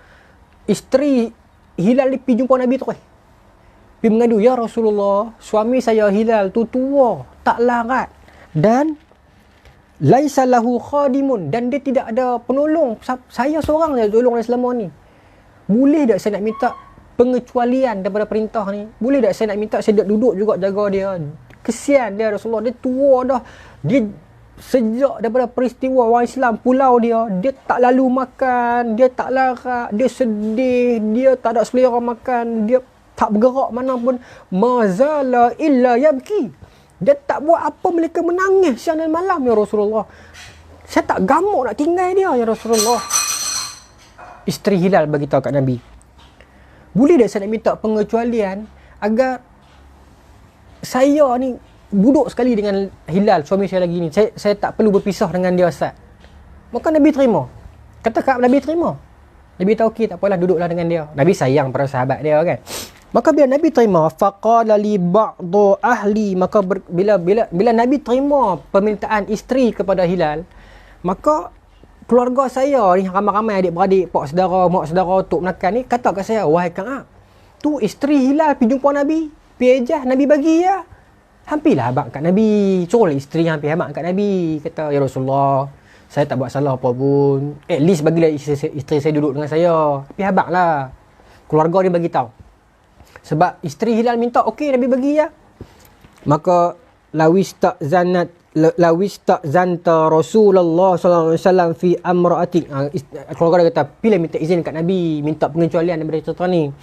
Isteri Hilal ni pergi jumpa Nabi terus. Pergi mengadu, ya Rasulullah, suami saya Hilal tu tua, tak larat. Dan laisa lahu khadimun, dan dia tidak ada penolong. Saya seorang saja tolong dia selama ni. Boleh tak saya nak minta pengecualian daripada perintah ni? Boleh tak saya nak minta saya duduk juga jaga dia? Kesian dia Rasulullah, dia tua dah. Dia sejak daripada peristiwa orang Islam pulau dia tak lalu makan, dia tak larat, dia sedih, dia tak ada selera makan, dia tak bergerak mana pun. Mazala illa yabki. Dia tak buat apa mereka menangis siang dan malam ya Rasulullah. Saya tak gamuk nak tinggal dia ya Rasulullah. Isteri Hilal beritahu kat Nabi, boleh tak saya nak minta pengecualian agar saya ni duduk sekali dengan Hilal, suami saya lagi ni. Saya tak perlu berpisah dengan dia Ustaz. Maka Nabi terima. Kata Ka'ab, Nabi terima. Nabi tahu okey, tak apalah, duduklah dengan dia. Nabi sayang pada sahabat dia kan. Maka bila Nabi terima, faqala li ba'du ahli, maka bila Nabi terima permintaan isteri kepada Hilal, maka keluarga saya ni, ramai-ramai adik-beradik, pak saudara, mak saudara, tok menakan ni, kata kat saya, wahai Ka'ab, tu isteri Hilal pergi jumpa Nabi, pergi ejah, Nabi bagi ya. Hampirlah abang kat Nabi, suruhlah isteri hampir abang kat Nabi. Kata, ya Rasulullah, saya tak buat salah apa pun, at least bagilah isteri saya duduk dengan saya. Tapi abang lah, keluarga dia bagi tahu. Sebab isteri Hilal minta, okey Nabi bagi ya. Maka lawista'zanta Rasulullah sallallahu alaihi wasallam fi amra'atik. Keluarga dia kata, pilih minta izin kat Nabi, minta pengecualian daripada cerita ni.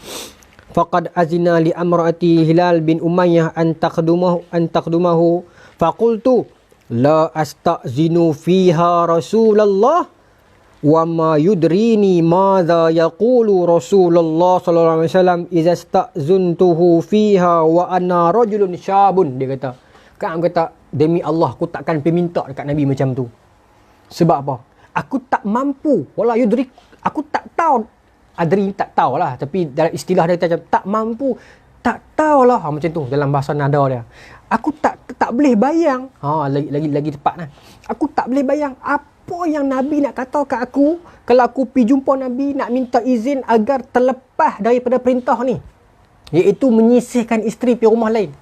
Faqad azina li amra'ati Hilal bin Umayyah an taqdumahu faqultu la asta'zinu fiha Rasulullah wa ma yudrini madza yaqulu Rasulullah sallallahu alaihi wasallam idza sta'zuntuhu fiha wa ana rajulun syabun. Dia kata, Ka'ab kata, demi Allah aku takkan pergi minta dekat Nabi macam tu. Sebab apa? Aku tak mampu, wala yudrik, aku tak tahu. Adri tak tahulah, tapi dalam istilah dia macam tak mampu, tak tahulah macam tu dalam bahasa nada dia. Aku tak boleh bayang. Lagi tepat lah. Aku tak boleh bayang apa yang Nabi nak kata kat aku kalau aku pergi jumpa Nabi nak minta izin agar terlepas daripada perintah ni, iaitu menyisihkan isteri pergi rumah lain.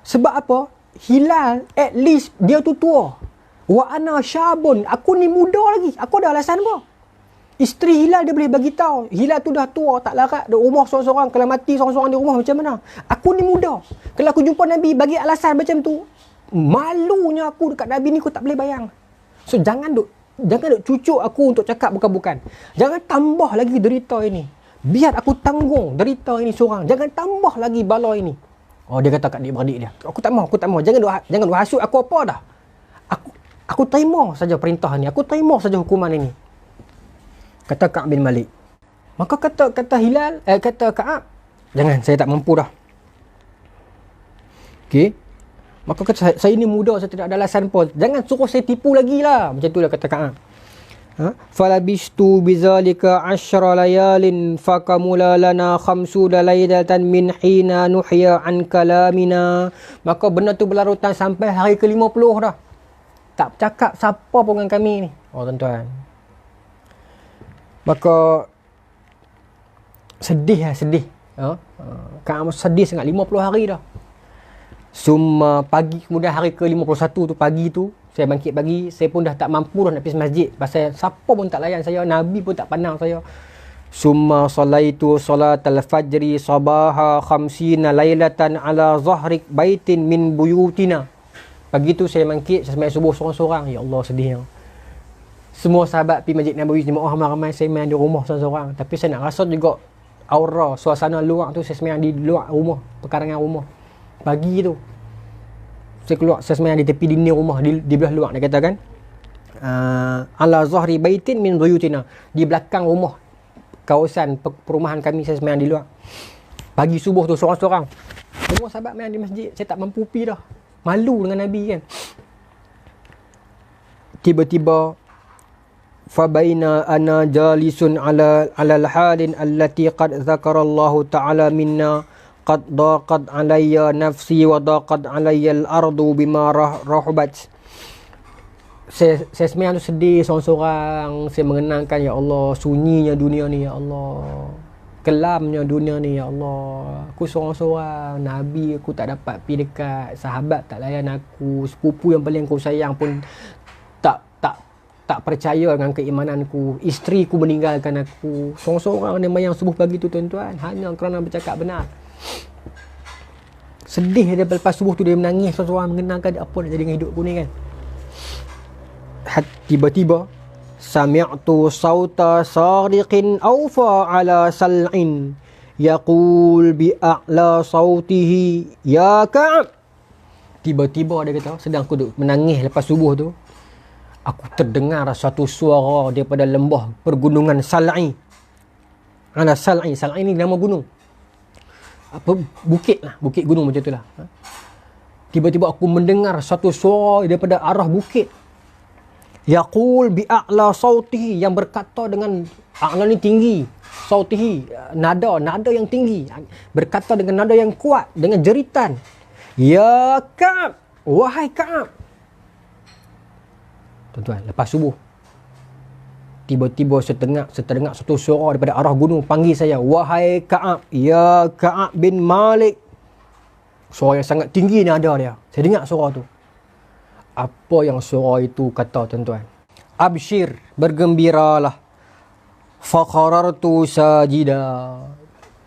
Sebab apa? Hilal at least dia tu tua. Wa ana syabun, aku ni muda lagi. Aku ada alasan apa? Isteri Hilal dia boleh bagi tahu, Hilal tu dah tua, tak larat, duduk rumah seorang-seorang, kalau mati seorang-seorang di rumah macam mana? Aku ni muda. Kalau aku jumpa Nabi bagi alasan macam tu, malunya aku dekat Nabi ni aku tak boleh bayang. So jangan duk cucuk aku untuk cakap bukan-bukan. Jangan tambah lagi derita ini. Biar aku tanggung derita ini seorang. Jangan tambah lagi bala ini. Oh, dia kata kat adik-beradik dia, aku tak mau. Jangan duk hasut aku apa dah. Aku terima saja perintah ni. Aku terima saja hukuman ini. Kata Ka'ab bin Malik. Maka kata Hilal, kata Ka'ab, jangan, saya tak mampu dah. Okey. Maka kata, saya ni muda, saya tidak ada alasan pun. Jangan suruh saya tipu lagi lah. Macam tu lah kata Ka'ab. Falabistu bizalika 10 layalin fakamula lana 50 laylatan min hina nuhya an kalamina. Maka benda tu berlarutan sampai hari ke-50 dah. Tak cakap siapa pun dengan kami ni. Oh tuan-tuan. Maka sedih. Ka'ab sedih sangat, 50 hari dah. Summa pagi, kemudian hari ke-51 tu, pagi tu, saya bangkit pagi, saya pun dah tak mampu dah nak pergi masjid. Pasal siapa pun tak layan saya, Nabi pun tak pandang saya. Summa salaitu salatal fajri sabaha 50 laylatan ala zahrik baitin min buyutina. Pagi tu saya bangkit, saya sembahyang subuh seorang-seorang. Ya Allah, sedihnya. Semua sahabat pergi Masjid Nabawi, jemaah ramai-ramai, saya main di rumah seorang-seorang. Tapi saya nak rasa juga aura, suasana luar tu, saya semayang di luar rumah, perkarangan rumah. Pagi tu, saya semayang di tepi dinding rumah, di belah luar, dia katakan. Ala zahri baitin min buyutina. Di belakang rumah, kawasan perumahan kami, saya semayang di luar. Pagi subuh tu, seorang-seorang. Semua sahabat main di masjid, saya tak mampu pergi dah. Malu dengan Nabi kan. Tiba-tiba, fabaina ana jalisun ala al-halin allati qad zakarallahu ta'ala minna qad daqat alayya nafsi wa daqat alayya al-ardu bima rahubat. saya semayang tu sedih seorang-seorang. Saya mengenangkan, ya Allah, sunyinya dunia ni, ya Allah, kelamnya dunia ni, ya Allah. Aku seorang-seorang, Nabi aku tak dapat pergi dekat, sahabat tak layan aku, sepupu yang paling aku sayang pun tak percaya dengan keimananku, isteri ku meninggalkan aku. Seorang-seorang dia mayang subuh pagi tu tuan-tuan, hanya kerana bercakap benar. Sedih dia lepas subuh tu, dia menangis seorang-seorang mengenangkan apa nak jadi dengan hidupku ni kan. Tiba-tiba sami'tu sauta sariqin awfa ala sal'in yaqul bi'a'la sautihi ya Ka'ab. Tiba-tiba dia kata, sedang aku duduk menangis lepas subuh tu, aku terdengar satu suara daripada lembah pergunungan Sal'i. Ala Sal'i, Sal'i ni nama gunung. Apa, bukit lah, bukit gunung macam tu lah. Tiba-tiba aku mendengar satu suara daripada arah bukit. Yaqul bi'a'la sautihi, yang berkata dengan, a'la ni tinggi, sautihi nada yang tinggi, berkata dengan nada yang kuat, dengan jeritan. Ya Ka'ab, wahai Ka'ab. Tuan-tuan, lepas subuh tiba-tiba seterdengar satu suara daripada arah gunung panggil saya, wahai Ka'ab, ya Ka'ab bin Malik. Suara yang sangat tinggi nada dia. Saya dengar suara tu. Apa yang suara itu kata tuan-tuan? Abshir, bergembiralah. Faqarartu sajida.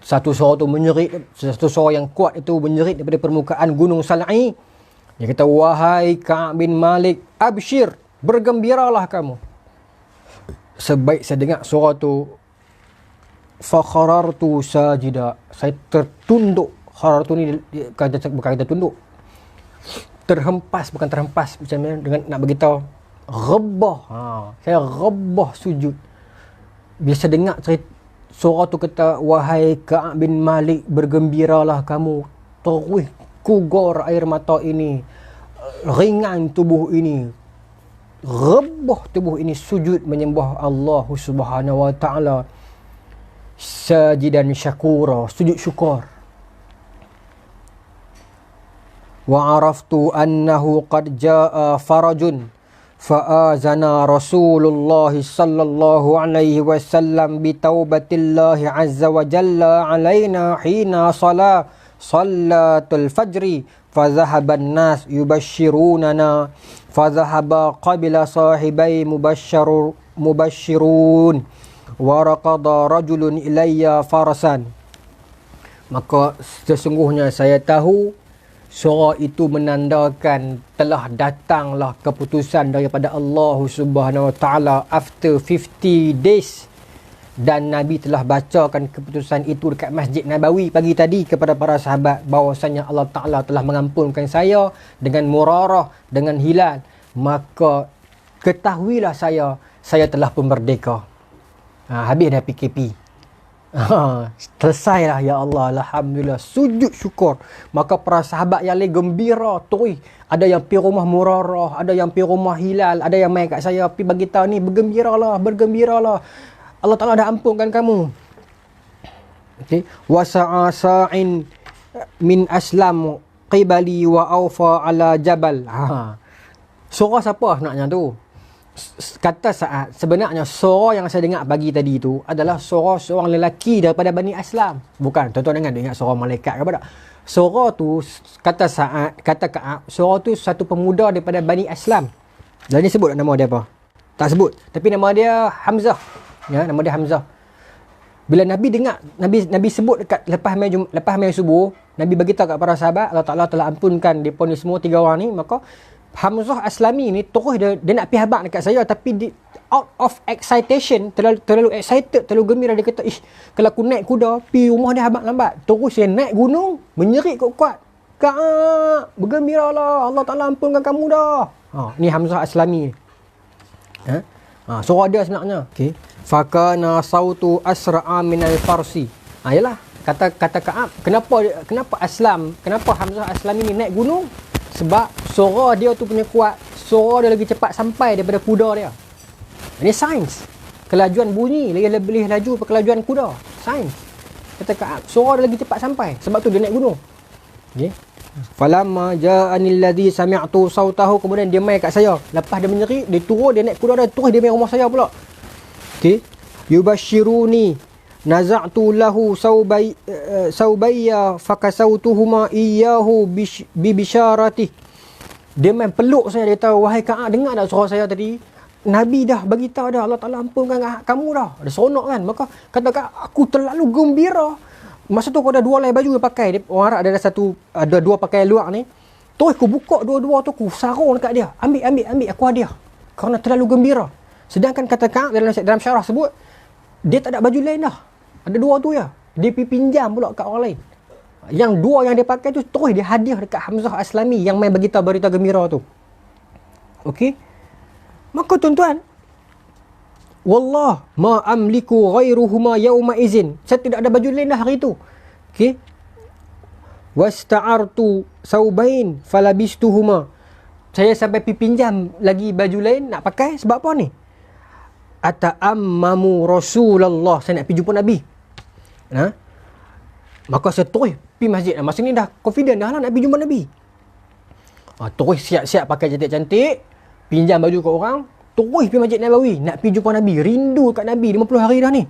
Satu suara tu menyerit, satu suara yang kuat itu menyerit daripada permukaan gunung Sal'i. Dia kata, wahai Ka'ab bin Malik, abshir, bergembiralah kamu. Sebaik saya dengar suara tu, faqarartu sajida, saya tertunduk. Kharartu ni bukan kita tunduk, terhempas, bukan terhempas macam mana dengan nak beritahu ghabbah. Saya ghabbah sujud. Biasa dengar cerita suara tu kata, wahai Ka'ab bin Malik, bergembiralah kamu. Terus kugor air mata ini, ringan tubuh ini, ghabbah tubuh ini, sujud menyembah Allah Subhanahu wa taala, sajidan syakura, sujud syukur. Wa araftu annahu qad jaa farajun fa'azana Rasulullah sallallahu alaihi wasallam bi taubatillahi azza wa jalla alaina hina salatul fajri fadhahaba an-nas yubashshirunana fadhahaba qabila sahibai mubashshirun wa raqada rajulun ilayya farasan. Maka sesungguhnya saya tahu suara itu menandakan telah datanglah keputusan daripada Allah Subhanahu wa taala after 50 days, dan Nabi telah bacakan keputusan itu dekat Masjid Nabawi pagi tadi kepada para sahabat bahawasanya Allah Taala telah mengampunkan saya dengan Murarah, dengan Hilal. Maka ketahuilah saya telah pun merdeka. Habis dah PKP. Selesailah, ya Allah, alhamdulillah, sujud syukur. Maka para sahabat yang lain gembira terus. Ada yang pergi rumah Murarah, ada yang pergi rumah Hilal, ada yang main kat saya pergi bagi tahu ni, bergembiralah. Allah Taala dah ampunkan kamu. Okey, wa sa'in min aslam qibali wa awfa ala jabal. Suara siapa naknya tu? Kata Sa'ad, sebenarnya suara yang saya dengar pagi tadi tu adalah suara seorang lelaki daripada Bani Aslam. Bukan, tuan-tuan dengar suara malaikat ke apa tak? Suara tu, kata Sa'ad, kata Ka'ab, suara tu satu pemuda daripada Bani Aslam. Dan ni sebut nama dia apa? Tak sebut. Tapi nama dia Hamzah. Ya, nama dia Hamzah. Bila Nabi dengar, Nabi sebut dekat lepas mai subuh, Nabi beritahu kat para sahabat, Allah Ta'ala telah ampunkan depa ni semua 3 orang ni. Maka Hamzah Aslami ni terus dia nak pergi habaq dekat saya, tapi out of excitation, terlalu excited, terlalu gembira, dia kata, kalau aku naik kuda pergi rumah dia habaq lambat. Terus dia naik gunung, menyerit kuat-kuat, Ka'ab, bergembiralah, Allah Ta'ala ampunkan kamu dah. Ni Hamzah Aslami ni. Suara dia sebenarnya. Okey. Fakana sautu asra'a minal farsi. Yalah, kata Ka'ab, kenapa Hamzah Aslami ni naik gunung? Sebab suara dia tu punya kuat, suara dia lagi cepat sampai daripada kuda dia. Ini sains. Kelajuan bunyi lebih laju daripada kelajuan kuda. Sains. Kata Ka'ab, suara dia lagi cepat sampai. Sebab tu dia naik gunung. Okay. Falamma ja'ani alladhi sami'tu sautahu, kemudian dia mai kat saya. Lepas dia menyerik, dia turun, dia naik kuda dia terus dia mai rumah saya pula. Okey. Yubashiruni naza'tu lahu saubayya fakasautuhuma iyyahu bi bisyarati. Dia main peluk saya, dia tahu, wahai Ka'ab, dengar tak suara saya tadi? Nabi dah bagi tahu dah, Allah Taala ampunkan kamu dah. Dia seronok kan. Maka kata Ka'ab, aku terlalu gembira. Masa tu aku ada 2 helai baju yang pakai. Dia, orang Arab ada 2 pakaian luar ni. Terus aku buka dua-dua tu, aku sarung dekat dia. Ambil aku hadiah. Kerana terlalu gembira. Sedangkan kata Ka'ab dalam syarah sebut, dia tak ada baju lain dah. Ada 2 tu ya. Dia pergi pinjam pula kat orang lain. Yang 2 yang dia pakai tu terus dia hadiah dekat Hamzah Aslami yang main berita berita gembira tu. Okey. Maka tuan-tuan, wallah ma amliku ghairuhuma yauma izin. Saya tidak ada baju lain dah hari tu. Okey. Wasta'artu saubain falabistuhuma. Saya sampai pergi pinjam lagi baju lain nak pakai sebab apa ni? Ata'ammamu Rasulullah. Saya nak pergi jumpa Nabi. Maka saya terus pergi masjid. Masa ni dah confident dah lah nak pergi jumpa Nabi. Terus siap-siap pakai cantik-cantik, pinjam baju kat orang, terus pergi Masjid Nabawi nak pergi jumpa Nabi. Rindu kat Nabi 50 hari dah ni.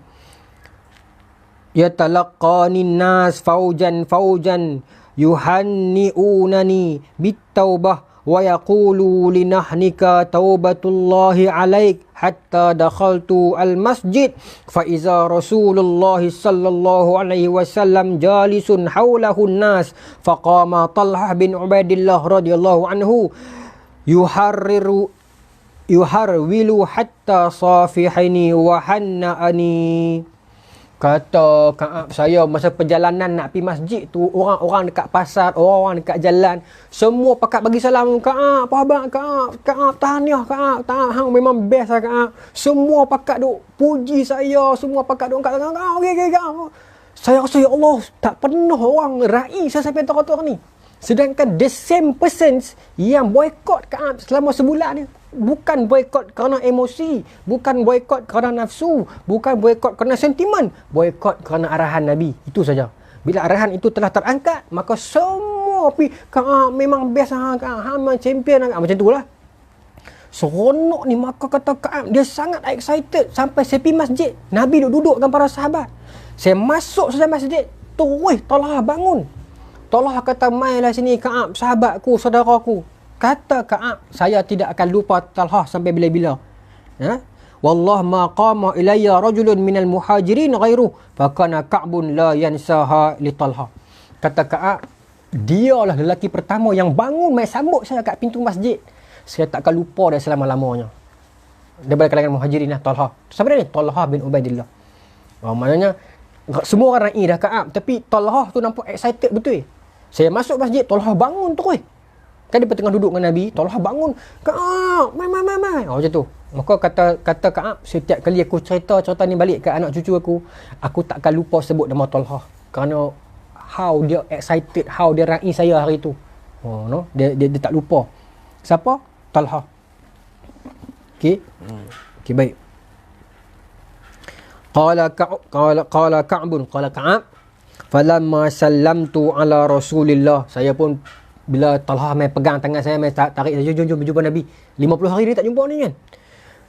Yatalaqani nas faujan yuhanni'unani bitaubah wa yaqulu linahnika taubatullahi alaik hatta dakhaltu al-masjid fa iza Rasulullah sallallahu alaihi wasallam jalisun haulahu an-nas faqama Talhah bin Ubaidillah radhiyallahu anhu yuharwilu hatta safihaini wa hanna'ani. Kata Ka'ab, saya masa perjalanan nak pergi masjid tu, orang-orang dekat pasar, orang-orang dekat jalan, semua pakat bagi salam. Ka'ab, apa khabar Ka'ab, tahniah Ka'ab, hang memang best lah Ka'ab. Semua pakat duk puji saya, semua pakat duk angkat tangan. Okey Ka'ab. Saya rasa ya Allah, tak pernah orang raih saya sampai kotor ni. Sedangkan the same persons yang boykot Ka'ab selama sebulan ni, bukan boykot kerana emosi, bukan boykot kerana nafsu, bukan boykot kerana sentimen, boykot kerana arahan Nabi. Itu saja. Bila arahan itu telah terangkat, maka semua Ka'ab memang best, Ka'ab champion, macam itulah. Seronok ni. Maka kata Ka'ab, dia sangat excited sampai saya pergi masjid. Nabi duduk dengan para sahabat. Saya masuk saja masjid, terus Talhah bangun. Talhah kata, mailah sini Ka'ab, sahabatku, saudaraku. Kata Ka'ab, saya tidak akan lupa Talhah sampai bila-bila. Wallah ma qama ilayya rajulun minal muhajirin ghairu fakana Ka'bun la yansaha li Talhah. Kata Ka'ab, dialah lelaki pertama yang bangun mai sambut saya kat pintu masjid. Saya tak akan lupa dia selama-lamanya. Daripada kalangan muhajirin lah Talhah. Siapa dia ni? Talhah bin Ubaidillah. Maknanya semua orang raih dah Ka'ab, tapi Talhah tu nampak excited betul. Saya masuk masjid, Talhah bangun terus. Kan dia tengah duduk dengan Nabi, Talhah bangun. Ka'ab, mai. Macam tu. Maka kata Ka'ab, setiap kali aku cerita ni balik ke anak cucu aku tak akan lupa sebut nama Talhah. Kerana how dia excited, how dia raih saya hari tu. Dia tak lupa. Siapa? Talhah. Okey, baik. Qala Ka'ab falamma sallamtu ala Rasulillah. Saya pun bila Talhah main pegang tangan saya, main tarik saya, jom jumpa Nabi. 50 hari dia tak jumpa ni kan.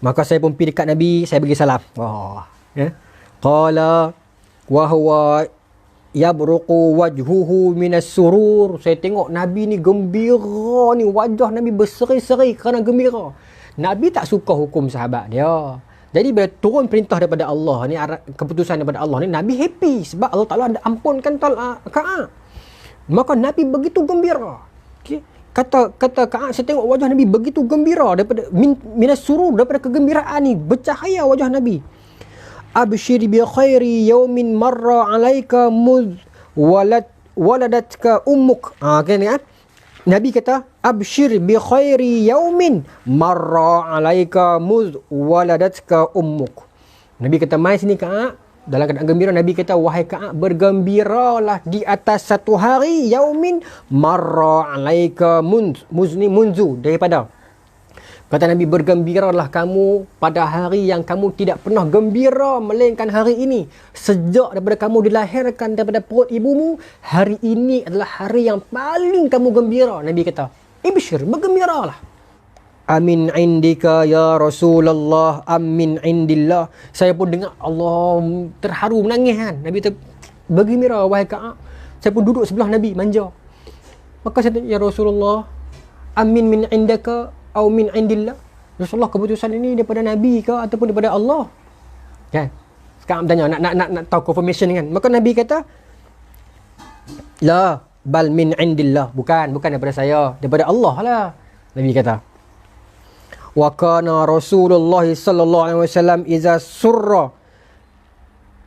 Maka saya pun pergi dekat Nabi, saya bagi salam. Qala wa huwa yabruqu wajhuhu minas surur. Saya tengok Nabi ni gembira ni, wajah Nabi berseri-seri kerana gembira. Nabi tak suka hukum sahabat dia. Jadi bila turun perintah daripada Allah ni, keputusan daripada Allah ni, Nabi happy sebab Allah Taala ada ampunkan Ka'ab. Maka Nabi begitu gembira. Okay. Kata Ka'ab, saya tengok wajah Nabi begitu gembira daripada minas surur, daripada kegembiraan ni bercahaya wajah Nabi. Abshir bi khairi yaumin marra alaika muz waladatka ummuk. Kan? Nabi kata, abshir bi khairi yaumin marra alaika muz waladatka ummuk. Nabi kata, mai sini Ka'ab. Dalam keadaan gembira, Nabi kata, wahai Ka'ab, bergembiralah di atas satu hari yaumin marra alaika munzu, daripada Kata Nabi, bergembiralah kamu pada hari yang kamu tidak pernah gembira melainkan hari ini. Sejak daripada kamu dilahirkan daripada perut ibumu, hari ini adalah hari yang paling kamu gembira. Nabi kata, ibshir, bergembiralah. Amin indika ya Rasulullah, amin indillah. Saya pun dengar Allah terharu, menangis kan. Nabi kata, bergembira wahai Ka'ab. Saya pun duduk sebelah Nabi, manja. Maka saya tanya, ya Rasulullah, amin min indaka au min indillah. Rasulullah, keputusan ini daripada Nabi ke ataupun daripada Allah? Kan? Sekarang tanya nak tahu confirmation kan. Maka Nabi kata, la bal min indillah. Bukan daripada saya, daripada Allah lah. Nabi kata. Wa kana Rasulullah sallallahu alaihi wasallam iza surra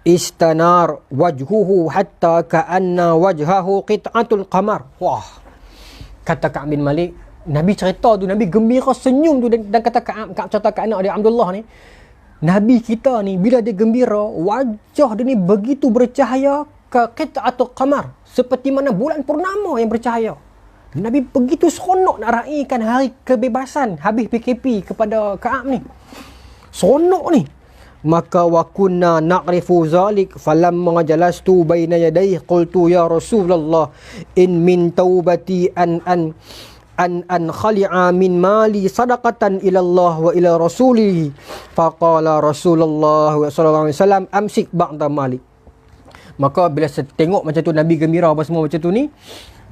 istanar wajhuhu hatta ka'anna wajhahu qit'atul qamar. Wah. Kata Ka'ab bin Malik, Nabi cerita tu, Nabi gembira senyum tu, dan kata Ka'ab cerita kat anak dia Abdullah ni, Nabi kita ni bila dia gembira, wajah dia ni begitu bercahaya ke qit'atul qamar, seperti mana bulan purnama yang bercahaya. Nabi begitu seronok nak raikan hari kebebasan habis PKP kepada Ka'ab ni. Seronok ni. Maka wa kunna na'rifu zalik falamma jalastu baina yadayhi qultu ya Rasulullah in min taubati an khali'a min mali sadaqatan ila Allah wa ila rasulih. Faqala Rasulullah sallallahu alaihi wasallam amsik ba'da malik. Maka bila saya tengok macam tu, Nabi gembira apa semua macam tu ni,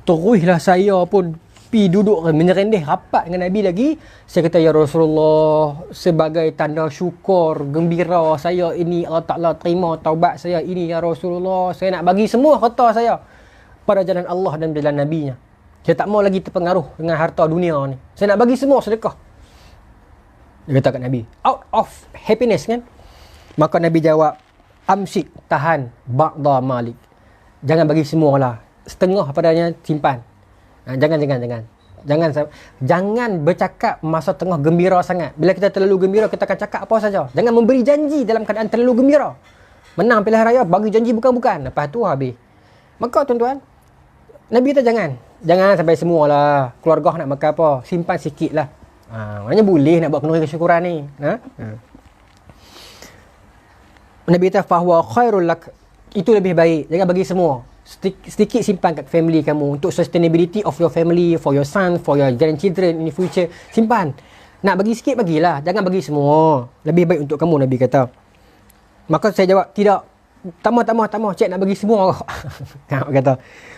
teruslah saya pun pi duduk menyerendeh rapat dengan Nabi lagi. Saya kata, ya Rasulullah, sebagai tanda syukur gembira saya ini, Allah Ta'ala terima taubat saya ini, ya Rasulullah, saya nak bagi semua harta saya pada jalan Allah dan jalan Nabi-Nya. Saya tak mau lagi terpengaruh dengan harta dunia ni. Saya nak bagi semua sedekah. Dia kata kat Nabi, out of happiness kan. Maka Nabi jawab, amsik, tahan, ba'da malik. Jangan bagi semua lah, setengah padanya simpan. Jangan bercakap masa tengah gembira sangat. Bila kita terlalu gembira, kita akan cakap apa saja. Jangan memberi janji dalam keadaan terlalu gembira. Menang pilihan raya, bagi janji bukan-bukan, lepas tu habis. Maka tuan-tuan, Nabi kata jangan sampai semua lah. Keluarga nak makan apa, simpan sikit lah. Maknanya boleh nak buat penuhi kesyukuran ni. Nabi kata fahuwa khairul lak, itu lebih baik. Jangan bagi semua, sedikit simpan kat family kamu, untuk sustainability of your family, for your son, for your grandchildren in the future. Simpan. Nak bagi sikit, bagilah. Jangan bagi semua, lebih baik untuk kamu, Nabi kata. Maka saya jawab, tidak. Tambah, cik nak bagi semua. Kata,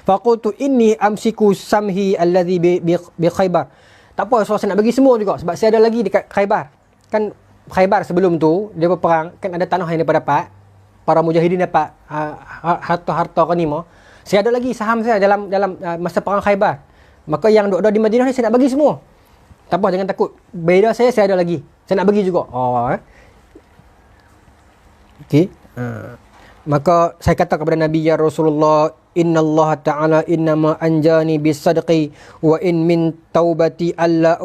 faqultu inni amsiku samhi alladhi bi Khaybar. Tak apa, so saya nak bagi semua juga, sebab saya ada lagi dekat Khaybar. Kan Khaybar sebelum tu dia berperang, kan ada tanah yang mereka dapat, para mujahidin dapat harta ghanimah. Saya ada lagi saham saya dalam masa perang Khaybar. Maka yang duduk di Madinah ni saya nak bagi semua. Tak apa, jangan takut. Beda saya ada lagi. Saya nak bagi juga. Okey. Maka saya kata kepada Nabi, ya Rasulullah, inna Allah Ta'ala innama anjani bisadqi wa in min taubati alla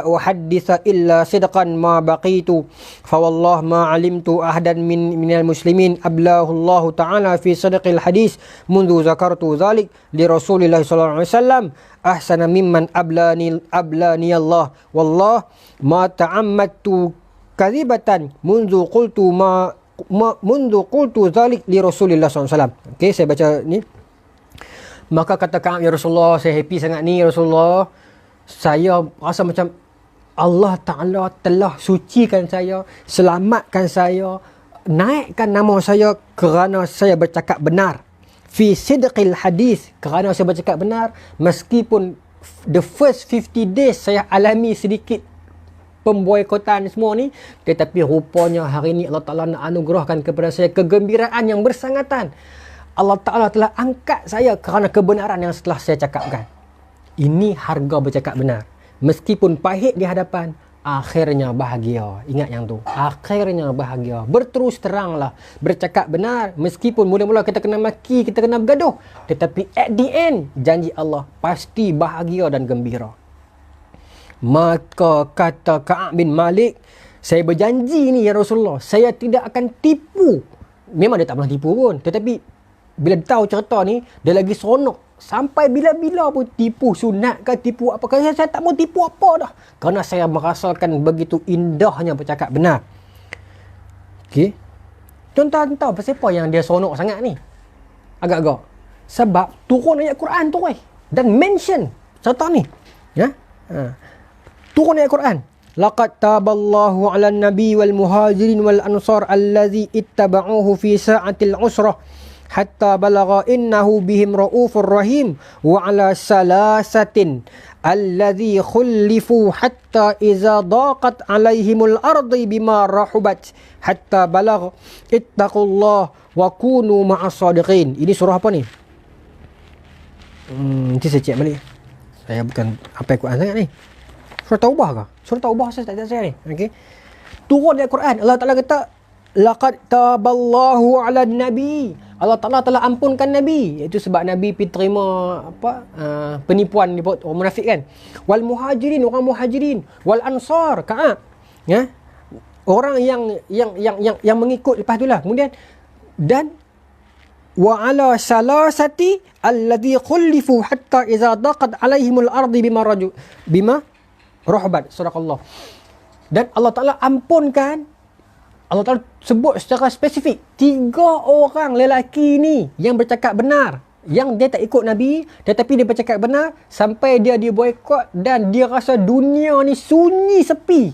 uhadditha illa sidqan ma baqitu fa wallah ma alimtu ahadan minal muslimin ablahu Allah Ta'ala fi sadqil hadis mundu zakartu dhalik li Rasulillah sallallahu alaihi wasallam ahsana mimman ablani Allah wallah ma ta'ammattu kadhibatan mundu qultu mundu qultu dhalik li Rasulillah sallallahu alaihi wasallam. Okey, saya baca ni. Maka kata Ka'ab, ya Rasulullah, saya happy sangat ni, ya Rasulullah. Saya rasa macam Allah Ta'ala telah sucikan saya, selamatkan saya, naikkan nama saya kerana saya bercakap benar. Fi sidqil hadis, kerana saya bercakap benar. Meskipun the first 50 days saya alami sedikit pemboikotan semua ni, tetapi rupanya hari ni Allah Ta'ala nak anugerahkan kepada saya kegembiraan yang bersangatan. Allah Ta'ala telah angkat saya kerana kebenaran yang setelah saya cakapkan. Ini harga bercakap benar. Meskipun pahit di hadapan, akhirnya bahagia. Ingat yang tu. Akhirnya bahagia. Berterus teranglah. Bercakap benar. Meskipun mula-mula kita kena maki, kita kena bergaduh. Tetapi at the end, janji Allah pasti bahagia dan gembira. Maka kata Ka'ab bin Malik, saya berjanji ni ya Rasulullah, saya tidak akan tipu. Memang dia tak pernah tipu pun. Tetapi bila tahu cerita ni, dia lagi seronok. Sampai bila-bila pun tipu sunat ke, tipu apa. Kerana saya tak mau tipu apa dah. Kerana saya merasakan begitu indahnya bercakap benar. Okey. Tuan-tuan tahu pasal apa yang dia seronok sangat ni? Agak-agak. Sebab turun ayat Quran tu dan mention cerita ni. Ya? Turun ayat Quran. Laqad taballahu 'alan nabi wal muhajirin wal ansar allazi ittaba'uhu fi sa'atil usrah hatta balagha innahu bihim raufur rahim wa 'ala salasatin allazi khulifu hatta iza daqat 'alaihimul ardi bima rahubat hatta balagha ittaqullah wa kunu ma'as sadiqin. Ini surah apa ni? Nanti saya cek balik. Saya bukan hafal Quran sangat ni. Surah Taubah ke? Surah Taubah saya tak saya ni. Okey. Turun ayat Quran. Allah Taala kata laqad taballahu 'alan nabi. Allah Taala telah ampunkan nabi. Itu sebab nabi pergi terima penipuan ni orang munafik kan. Wal muhajirin, orang muhajirin, wal ansar, Ka'ab. Ya. Orang yang mengikut lepas itulah. Kemudian dan wa ala salasati alladhi khulifu hatta iza daqat alaihimul ardi bima rahbat. Surah Allah. Dan Allah Ta'ala ampunkan, Allah Ta'ala sebut secara spesifik 3 orang lelaki ni yang bercakap benar, yang dia tak ikut Nabi tetapi dia bercakap benar sampai dia boikot dan dia rasa dunia ni sunyi sepi.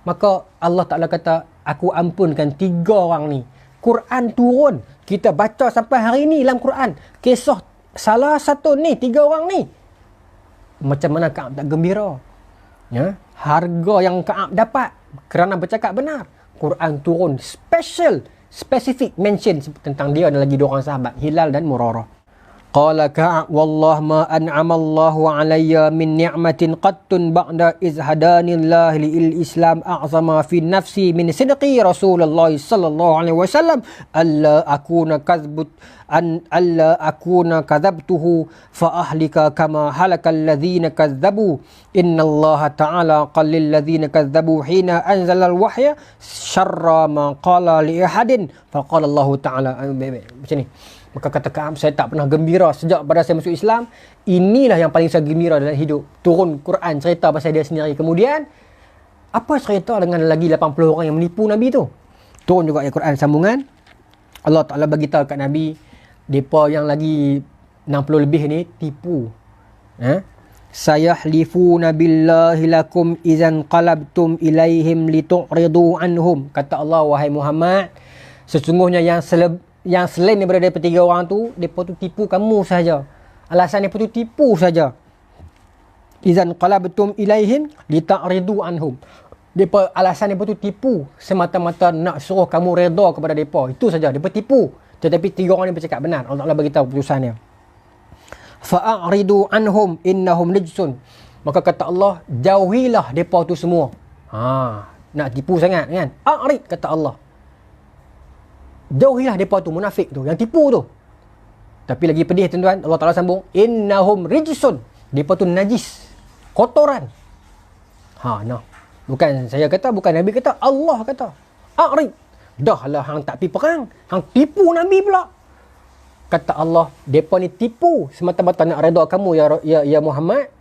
Maka Allah Ta'ala kata aku ampunkan 3 orang ni. Quran turun, kita baca sampai hari ni dalam Quran kisah salah satu ni 3 orang ni. Macam mana Ka'ab tak gembira? Ya, harga yang Ka'ab dapat kerana bercakap benar. Quran turun specific mention tentang dia dan lagi 2 orang sahabat, Hilal dan Murarah. Qala Ka'ab wallah ma an'ama Allahu alayya min ni'matin qattun ba'da iz hadani Allah lil Islam a'zama fi nafsi min sidqi Rasulullah sallallahu alaihi wasallam alla akuna kadzabtuhu fa ahlika kama halakal ladzina kadzabu inna Allah ta'ala qal lil ladzina kadzabu hina anzala al wahya syarra ma qala li ahadin fa qala Allah ta'ala macam ni. Maka kata Ka'ab, saya tak pernah gembira sejak pada saya masuk Islam. Inilah yang paling saya gembira dalam hidup. Turun Quran cerita pasal dia sendiri. Kemudian apa cerita dengan lagi 80 orang yang menipu Nabi tu? Turun juga ayat Quran sambungan. Allah Ta'ala bagi tahu kat Nabi, depa yang lagi 60 lebih ni tipu. Sayahlifuna billahi lakum idzan qalabtum ilaihim litu'ridu anhum. Kata Allah, wahai Muhammad, sesungguhnya yang selain daripada 3 orang tu, mereka tu tipu kamu saja. Alasan mereka tu tipu saja. Izan qalabtum ilaihim lita'ridu anhum. Mereka alasan mereka tu tipu semata-mata nak suruh kamu redha kepada mereka. Itu saja, mereka tipu. Tetapi 3 orang ni bercakap benar. Allah Ta'ala beritahu putusannya. Fa'aridu anhum innahum rijsun. Maka kata Allah, jauhilah mereka tu semua. Nak tipu sangat kan? A'rid kata Allah. Jauhilah mereka tu, munafik tu, yang tipu tu. Tapi lagi pedih tuan-tuan, Allah Ta'ala sambung, innahum rijsun. Mereka tu najis, kotoran. Bukan saya kata, bukan Nabi kata, Allah kata. A'rid. Dah lah hang tak pergi perang, hang tipu Nabi pula. Kata Allah, mereka ni tipu semata-mata nak redha kamu ya Muhammad.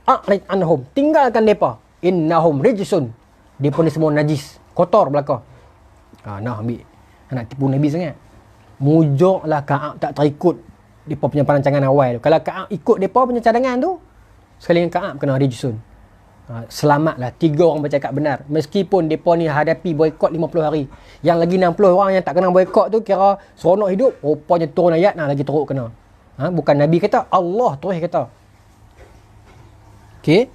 A'rid anhum. Tinggalkan mereka. Innahum rijsun. Mereka ni semua najis, kotor belaka. Ambil. Nak tipu Nabi sangat. Mujurlah Ka'ab tak terikut mereka punya perancangan awal tu. Kalau Ka'ab ikut mereka punya cadangan tu, sekali dengan Ka'ab kena rijsun. Selamatlah 3 orang bercakap benar. Meskipun mereka ni hadapi boikot 50 hari. Yang lagi 60 orang yang tak kena boikot tu kira seronok hidup. Rupanya turun ayat lagi teruk kena. Bukan Nabi kata, Allah terus kata. Okey.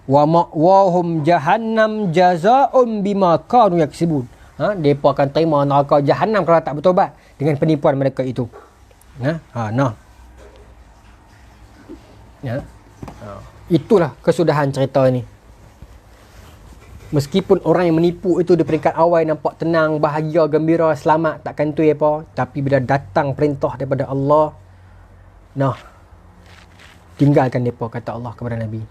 Wa ma'wahum jahannam jazaa'un bima kanu yaksibun. Mereka akan terima neraka Jahannam kalau tak bertobat dengan penipuan mereka itu. Itulah kesudahan cerita ini. Meskipun orang yang menipu itu di peringkat awal nampak tenang, bahagia, gembira, selamat, takkan tu apa, tapi bila datang perintah daripada Allah, tinggalkan mereka, kata Allah kepada Nabi.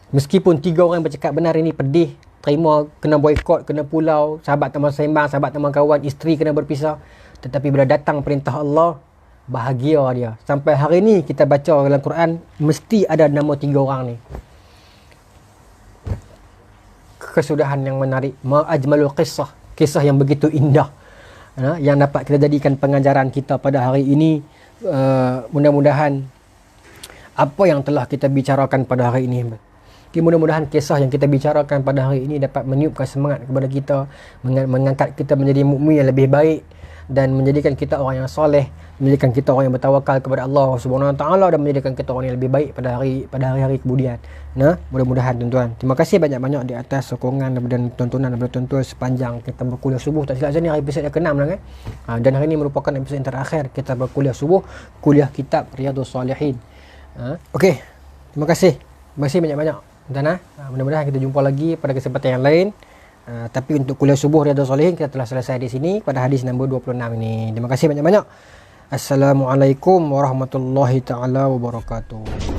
Meskipun 3 orang yang bercakap benar ini pedih, terima, kena boikot, kena pulau, sahabat teman sembang, sahabat teman kawan, isteri kena berpisah. Tetapi bila datang perintah Allah, bahagia dia. Sampai hari ni kita baca dalam Quran mesti ada nama 3 orang ni. Kesudahan yang menarik, ma ajmalul qissah, kisah yang begitu indah, yang dapat kita jadikan pengajaran kita pada hari ini. Mudah-mudahan apa yang telah kita bicarakan pada hari ini, mudah-mudahan kisah yang kita bicarakan pada hari ini dapat meniupkan semangat kepada kita, mengangkat kita menjadi mukmin yang lebih baik, dan menjadikan kita orang yang soleh, menjadikan kita orang yang bertawakal kepada Allah Subhanahu Wa Taala, dan menjadikan kita orang yang lebih baik pada hari-hari kemudian. Mudah-mudahan tuan-tuan. Terima kasih banyak-banyak di atas sokongan dan tontonan daripada tuan-tuan sepanjang kita berkuliah subuh. Tak silap saya ni episod yang ke-6 dah kan. Dan hari ini merupakan episod yang terakhir kita berkuliah subuh, kuliah kitab Riyadhus Salihin. Okey. Terima kasih. Terima kasih banyak-banyak. Dan mudah-mudahan kita jumpa lagi pada kesempatan yang lain. Tapi untuk kuliah subuh Riyadhus Salihin kita telah selesai di sini pada hadis nombor 26 ini. Terima kasih banyak-banyak. Assalamualaikum warahmatullahi taala wabarakatuh.